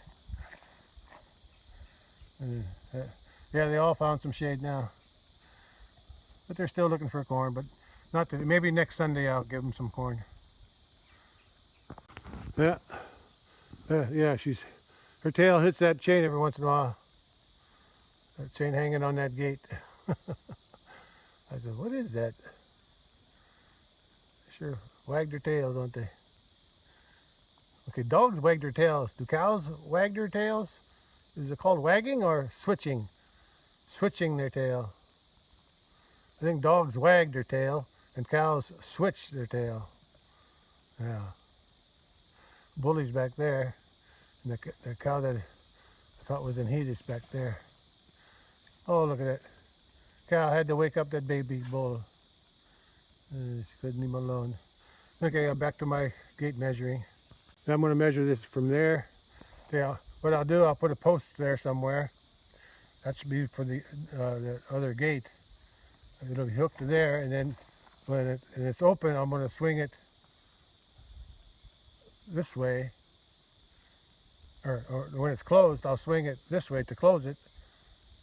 Yeah, they all found some shade now. But they're still looking for corn, but not today. Maybe next Sunday I'll give them some corn. Yeah, her tail hits that chain every once in a while. That chain hanging on that gate. I said, what is that? Sure, wag their tails, don't they? Okay, dogs wag their tails. Do cows wag their tails? Is it called wagging or switching? Switching their tail. I think dogs wag their tail and cows switch their tail. Yeah. Bully's back there, and the cow that I thought was in heat is back there. Oh, look at that. Cow had to wake up that baby bull. She couldn't leave him alone. Okay, I'm back to my gate measuring. Now I'm going to measure this from there. Yeah, what I'll do, I'll put a post there somewhere. That should be for the other gate. It'll be hooked to there, and then when it's open, I'm going to swing it this way, or when it's closed, I'll swing it this way to close it,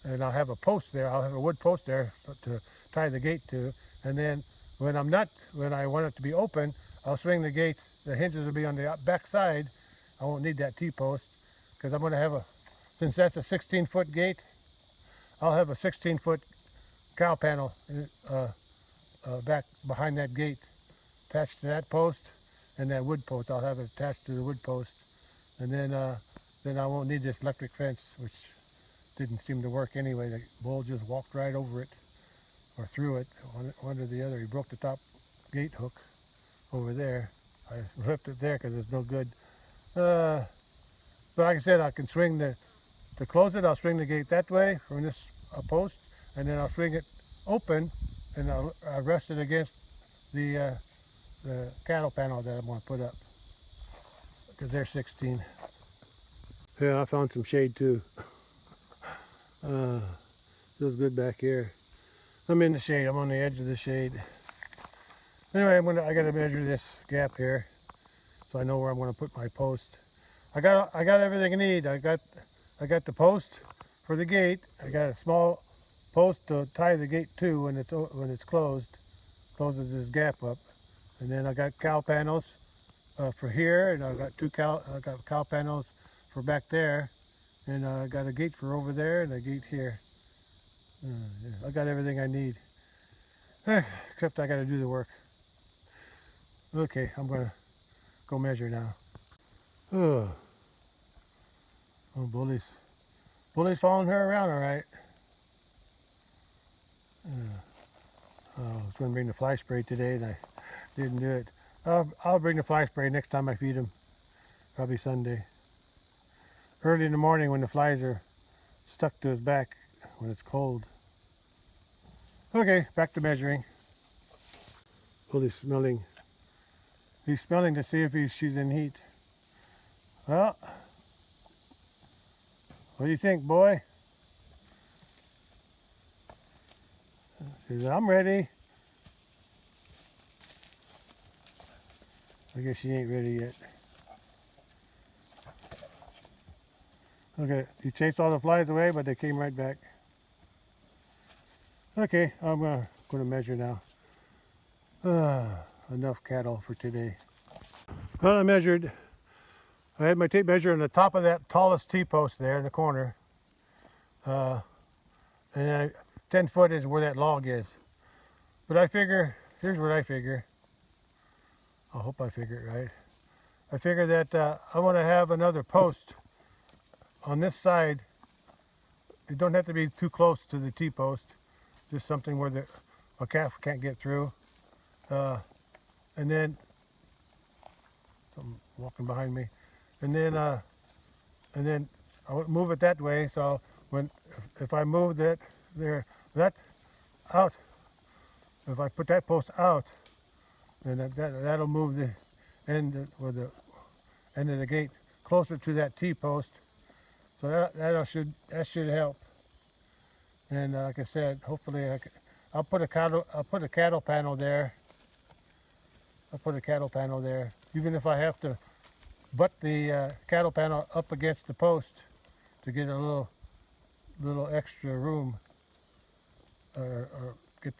and I'll have a post there. I'll have a wood post there to tie the gate to, and then When I want it to be open, I'll swing the gate. The hinges will be on the back side. I won't need that T-post because I'm going to have since that's a 16-foot gate, I'll have a 16-foot cow panel back behind that gate attached to that post, and that wood post. I'll have it attached to the wood post, and then I won't need this electric fence, which didn't seem to work anyway. The bull just walked right over it or through it, one or the other. He broke the top gate hook over there. I ripped it there because it's no good. But like I said, I can swing to close it, I'll swing the gate that way from this post, and then I'll swing it open, and I'll rest it against the cattle panel that I'm going to put up, because they're 16. Yeah, I found some shade too. Feels good back here. I'm in the shade. I'm on the edge of the shade. Anyway, I got to measure this gap here, so I know where I'm going to put my post. I got everything I need. I got the post for the gate. I got a small post to tie the gate to when it's closed. Closes this gap up, and then I got cow panels for here, and I got cow panels for back there, and I got a gate for over there and a gate here. Yeah, I got everything I need, except I got to do the work. Okay, I'm gonna go measure now. Oh, bully's following her around, all right. I was going to bring the fly spray today, and I didn't do it. I'll bring the fly spray next time I feed them, probably Sunday. Early in the morning when the flies are stuck to his back when it's cold. Okay, back to measuring. Bully's smelling. He's smelling to see if she's in heat. Well, what do you think, boy? He says, I'm ready. I guess she ain't ready yet. Okay, he chased all the flies away, but they came right back. Okay, I'm going to measure now. Enough cattle for today. Well, I measured. I had my tape measure on the top of that tallest T-post there in the corner. And 10 foot is where that log is. But I figure, here's what I figure. I hope I figure it right. I figure that I want to have another post on this side. It don't have to be too close to the T-post. Just something where a calf can't get through. And then, something walking behind me. And then I'll move it that way. So if I move that out, if I put that post out, then that'll move the end of the gate closer to that T-post. So that should help. And like I said, hopefully I'll put a cattle panel there. I'll put a cattle panel there, even if I have to butt the cattle panel up against the post to get a little extra room, or get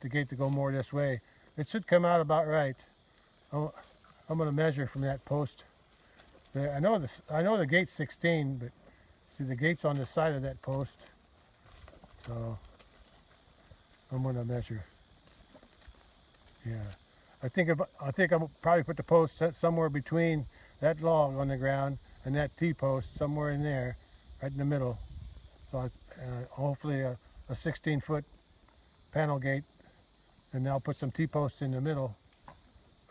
the gate to go more this way. It should come out about right. I'm going to measure from that post. I know the gate's 16, but see the gate's on the side of that post, so I'm going to measure. Yeah, I think I'll probably put the post somewhere between that log on the ground and that T-post, somewhere in there, right in the middle. So hopefully a 16-foot panel gate, and then I'll put some T-posts in the middle,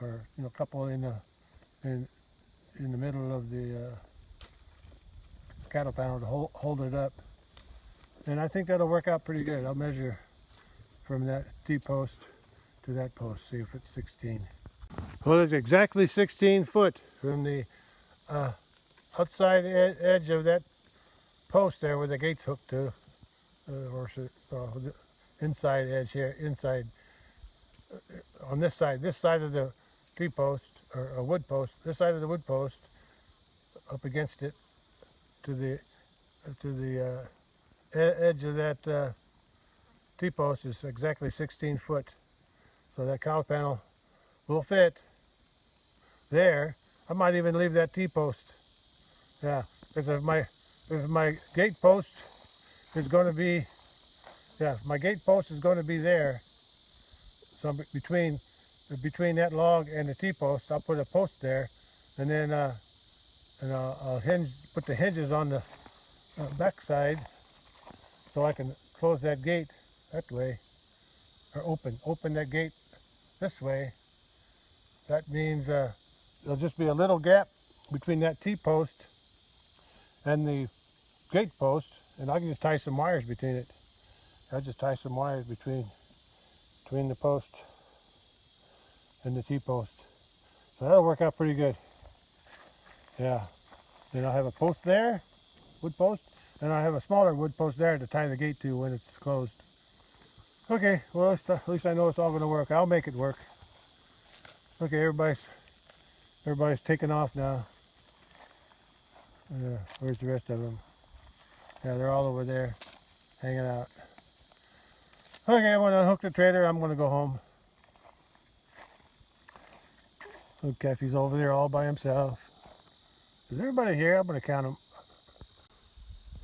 or a couple in the middle of the cattle panel to hold it up. And I think that'll work out pretty good. I'll measure from that T-post to that post, see if it's 16. Well, it's exactly 16 foot from the outside edge of that post there where the gate's hooked to, or the inside edge here, inside on this side of the T-post, or a wood post, this side of the wood post, up against it to the edge of that T-post is exactly 16 foot. so that cowl panel will fit there. I might even leave that T-post. Yeah, because if my gate post is going to be, yeah, my gate post is going to be there. So between that log and the T-post, I'll put a post there, and then I'll put the hinges on the back side, so I can close that gate that way, or open that gate this way. That means there'll just be a little gap between that T-post and the gate post, and I can just tie some wires between it. I'll just tie some wires between the post and the T-post. So that'll work out pretty good. Yeah. Then I'll have a post there, wood post, and I have a smaller wood post there to tie the gate to when it's closed. Okay, well at least I know it's all going to work. I'll make it work. Okay, everybody's taking off now. Where's the rest of them? Yeah, they're all over there, hanging out. Okay, I'm going to unhook the trailer. I'm going to go home. Look, Kathy's over there all by himself. Is everybody here? I'm going to count them.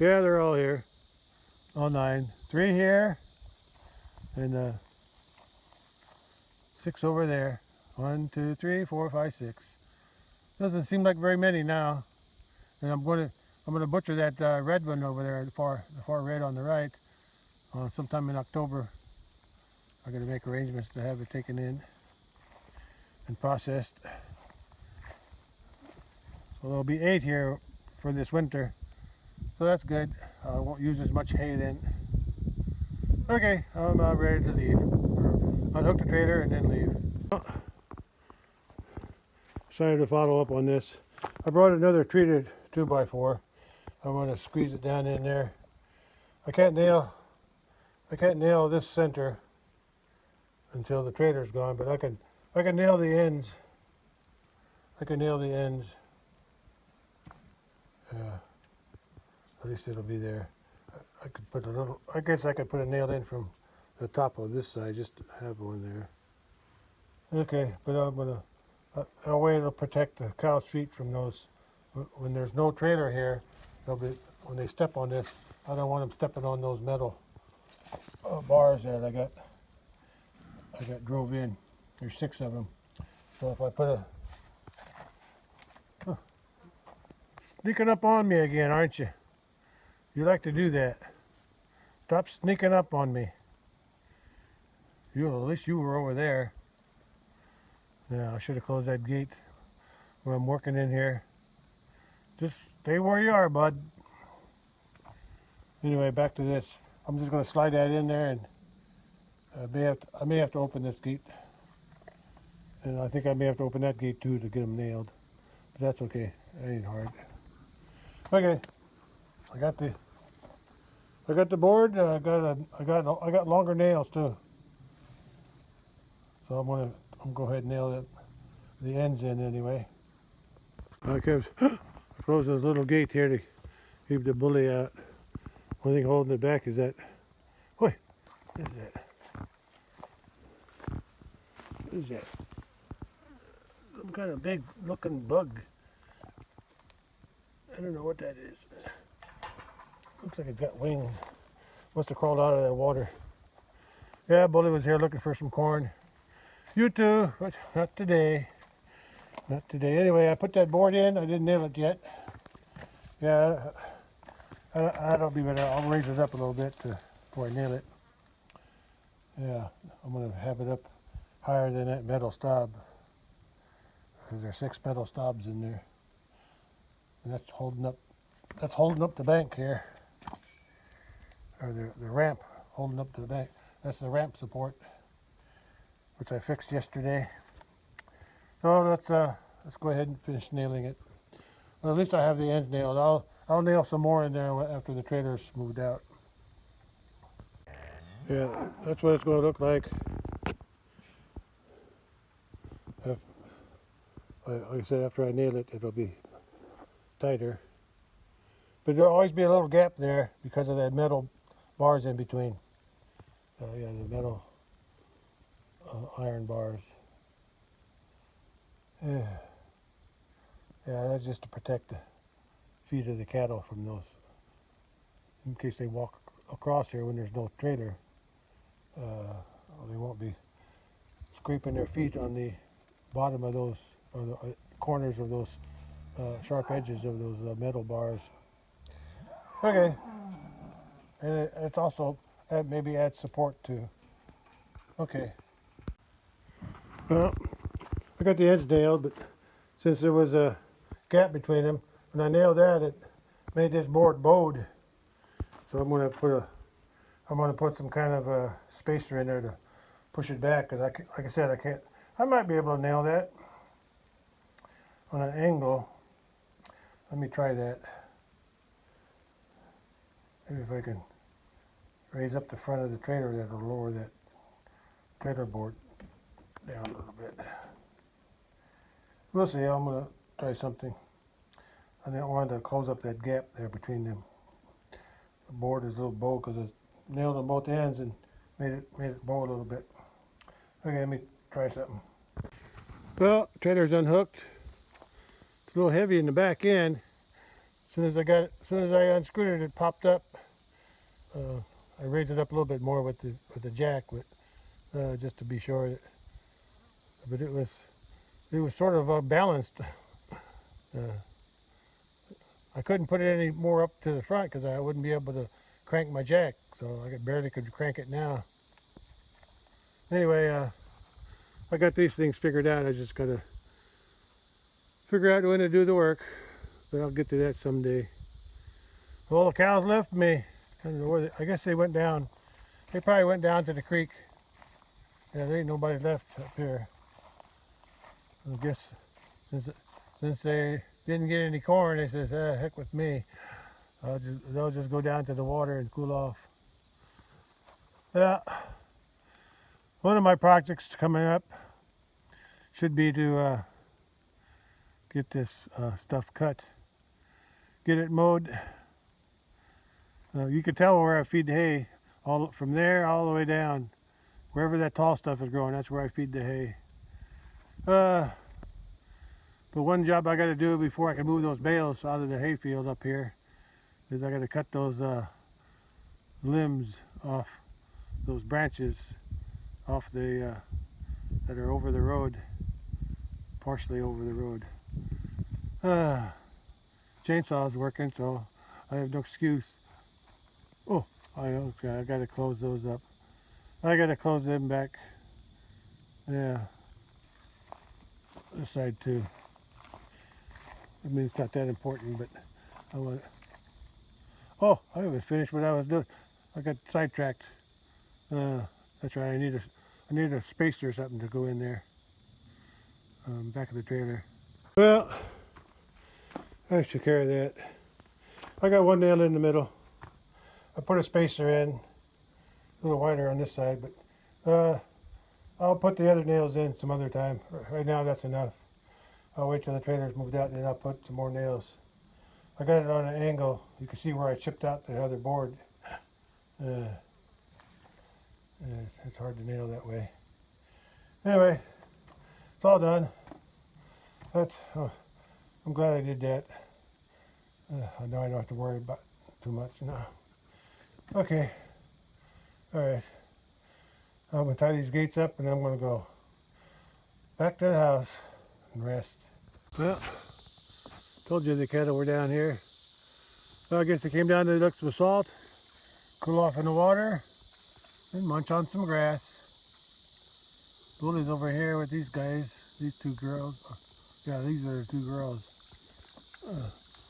Yeah, they're all here. All 9. 3 here, and 6 over there. 1, 2, 3, 4, 5, 6. Doesn't seem like very many now. And I'm going to butcher that red one over there, the far red on the right. Sometime in October, I'm going to make arrangements to have it taken in and processed. So there'll be 8 here for this winter, so that's good. I won't use as much hay then. Okay, I'm ready to leave. Unhook the trailer and then leave. Decided to follow up on this. I brought another treated 2x4. I want to squeeze it down in there. I can't nail this center until the trailer's gone, but I can nail the ends. I can nail the ends. At least it'll be there. I could put a little. I guess I could put a nail in from the top of this side just to have one there. Okay, but I'm gonna. That way it'll protect the cow's feet from those. When there's no trailer here, when they step on this, I don't want them stepping on those metal bars that I got drove in. There's 6 of them. So if I put sneaking up on me again, aren't you? You like to do that. Stop sneaking up on me. At least you were over there. Yeah, I should have closed that gate when I'm working in here. Just stay where you are, bud. Anyway, back to this. I'm just going to slide that in there, and I may have to open this gate. And I think I may have to open that gate too to get them nailed. But that's okay. That ain't hard. Okay. I got the board. I got longer nails too. So I'm gonna go ahead and nail the ends in anyway. Okay, I close this little gate here to keep the bully out. One thing holding it back is that. What is that? What is that? Some kind of big looking bug. I don't know what that is. Looks like it's got wings. Must have crawled out of that water. Yeah, Bully was here looking for some corn. You too, but not today. Not today. Anyway, I put that board in. I didn't nail it yet. Yeah, that'll be better. I'll raise it up a little bit before I nail it. Yeah, I'm going to have it up higher than that metal stub. Because there's 6 metal stubs in there. And that's holding up the bank here. Or the ramp holding up to the bank. That's the ramp support, which I fixed yesterday. So let's go ahead and finish nailing it. Well, at least I have the ends nailed. I'll nail some more in there after the trailer's moved out. Yeah, that's what it's going to look like. Like I said, after I nail it, it'll be tighter. But there'll always be a little gap there because of that metal bars in between. Yeah, the metal iron bars. Yeah, that's just to protect the feet of the cattle from those, in case they walk across here when there's no trailer. They won't be scraping their feet on the bottom of those, or the corners of those sharp edges of those metal bars. Okay, and it's also maybe adds support too. Okay. Well, I got the edge nailed, but since there was a gap between them, when I nailed that, it made this board bowed. So I'm gonna put some kind of a spacer in there to push it back, because like I said, I might be able to nail that on an angle. Let me try that. Maybe if I can raise up the front of the trailer, that'll lower that trailer board down a little bit. We'll see. I'm gonna try something. I didn't want to close up that gap there between them. The board is a little bowed because it's nailed on both ends and made it bow a little bit. Okay, let me try something. Well, trailer's unhooked. It's a little heavy in the back end. As soon as I unscrewed it, it popped up. I raised it up a little bit more with the jack, but just to be sure. But it was sort of balanced. I couldn't put it any more up to the front because I wouldn't be able to crank my jack, so I barely could crank it now. Anyway, I got these things figured out. I just gotta figure out when to do the work, but I'll get to that someday. Well, the cows left me. I don't know where I guess they went down. They probably went down to the creek. Yeah, there ain't nobody left up here. I guess since they didn't get any corn, they says, heck with me. They'll just go down to the water and cool off. Yeah. One of my projects coming up should be to get this stuff cut, get it mowed. You can tell where I feed the hay, all from there all the way down. Wherever that tall stuff is growing, that's where I feed the hay. But one job I got to do before I can move those bales out of the hay field up here is I got to cut those limbs off, those branches off the that are over the road, partially over the road. Chainsaw's working, so I have no excuse. Oh, I got to close those up. I got to close them back. Yeah, this side too. I mean, it's not that important, but I want. Oh, I haven't finished what I was doing. I got sidetracked. That's right. I need a spacer or something to go in there. Back of the trailer. Well, I took care of that. I got one nail in the middle. I put a spacer in, a little wider on this side, but I'll put the other nails in some other time. Right now, that's enough. I'll wait till the trailer's moved out and then I'll put some more nails. I got it on an angle. You can see where I chipped out the other board. It's hard to nail that way. Anyway, it's all done. I'm glad I did that. I know I don't have to worry about too much now. Okay. All right. I'm going to tie these gates up and I'm going to go back to the house and rest. Well, told you the cattle were down here. So I guess they came down to look some salt, cool off in the water, and munch on some grass. Bully's over here with these guys, these two girls. Yeah, these are the two girls.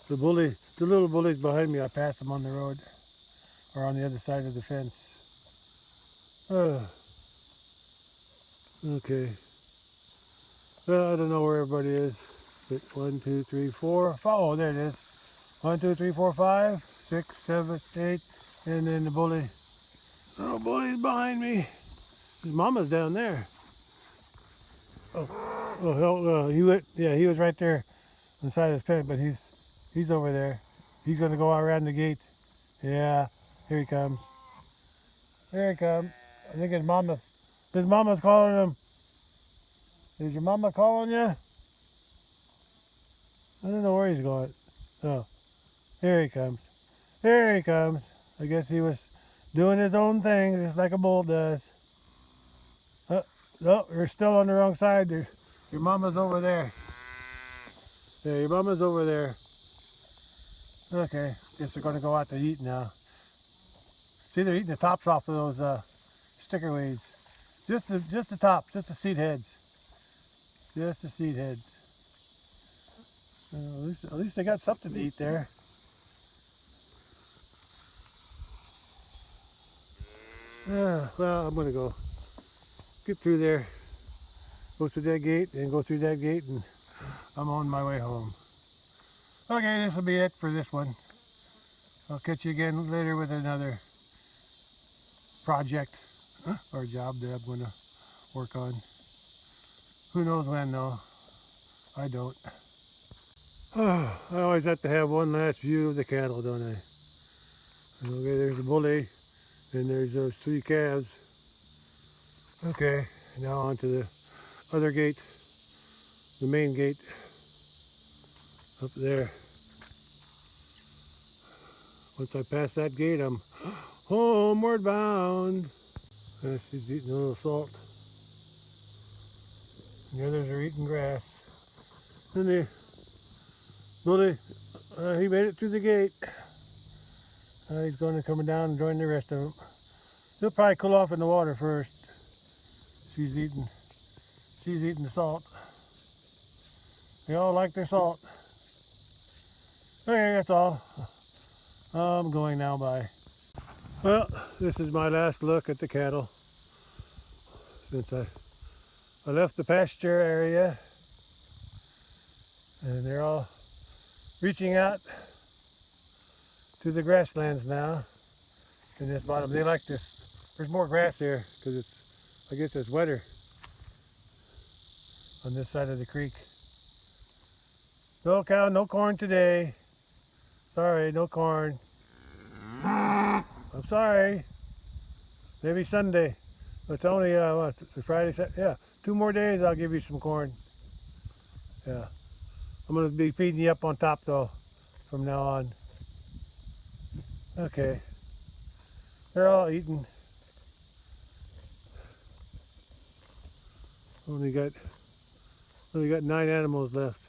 The little bullies behind me, I pass them on the road or on the other side of the fence. Okay. Well, I don't know where everybody is, but 1, 2, 3, 4. Oh, there it is. 1, 2, 3, 4, 5, 6, 7, 8, and then the bully. Oh, bully's behind me. His mama's down there. He was right there on the side of the fence, but he's over there. He's gonna go around the gate. Yeah, here he comes. There he comes. I think his mama His mama's calling him. Is your mama calling you? I don't know where he's going. Oh, here he comes. Here he comes. I guess he was doing his own thing, just like a bull does. Oh, you're still on the wrong side. Your mama's over there. Yeah, your mama's over there. Okay, guess they're going to go out to eat now. See, they're eating the tops off of those sticker weeds. Just the tops, just the seed heads. Just the seed heads. At least they got something to eat there. Well, I'm going to go get through there, go through that gate, and go through that gate, and I'm on my way home. Okay, this will be it for this one. I'll catch you again later with another project or job that I'm going to work on. Who knows when though? I don't. Oh, I always have to have one last view of the cattle, don't I? Okay, there's the bully, and there's those 3 calves. Okay, now on to the other gate, the main gate up there. Once I pass that gate, I'm homeward bound. She's eating a little salt. The others are eating grass. And the bully, he made it through the gate. He's going to come down and join the rest of them. He'll probably cool off in the water first. She's eating the salt. They all like their salt. Okay, that's all. I'm going now, bye. Well, this is my last look at the cattle since I left the pasture area, and they're all reaching out to the grasslands now in this bottom. They like this. There's more grass here because I guess it's wetter on this side of the creek. No cow, no corn today. Sorry, no corn. I'm sorry. Maybe Sunday. It's only what, Friday? Yeah, 2 more days. I'll give you some corn. Yeah, I'm gonna be feeding you up on top though from now on. Okay, they're all eating. Only got 9 animals left.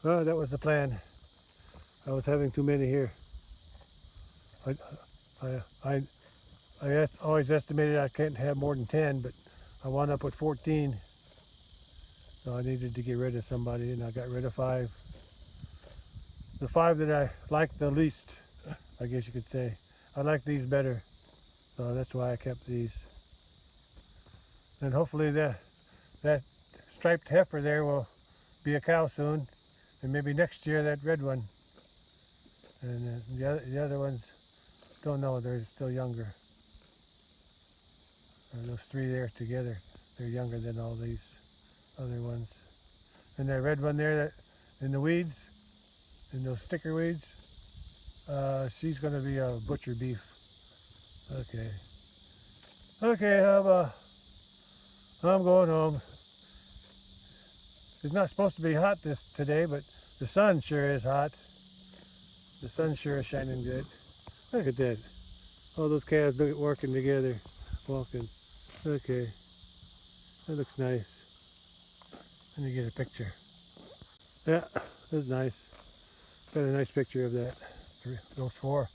Well, that was the plan. I was having too many here. I always estimated I can't have more than 10, but I wound up with 14. So I needed to get rid of somebody, and I got rid of 5. The 5 that I liked the least, I guess you could say. I like these better, so that's why I kept these. And hopefully that striped heifer there will be a cow soon, and maybe next year that red one. And the other ones, don't know, they're still younger. Those 3 there together, they're younger than all these other ones. And that red one there, that in the weeds, in those sticker weeds, she's going to be a butcher beef. Okay. Okay, I'm going home. It's not supposed to be hot today, but the sun sure is hot. The sun sure is shining good. Look at that. All those calves working together, walking. Okay. That looks nice. Let me get a picture. Yeah, that's nice. Got a nice picture of that. Those 4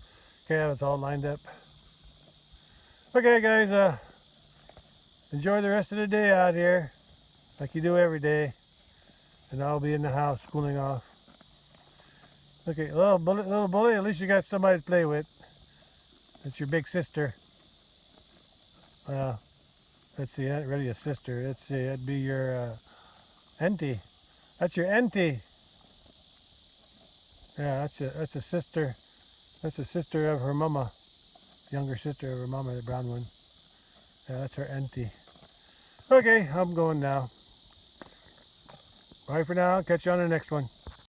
calves all lined up. Okay, guys, enjoy the rest of the day out here, like you do every day. And I'll be in the house cooling off. Okay, little bully, at least you got somebody to play with. That's your big sister. Let's see, not really a sister. Let's see, that'd be your auntie. That's your auntie. Yeah, that's a sister. That's a sister of her mama. Younger sister of her mama, the brown one. Yeah, that's her auntie. Okay, I'm going now. Bye for now. Catch you on the next one.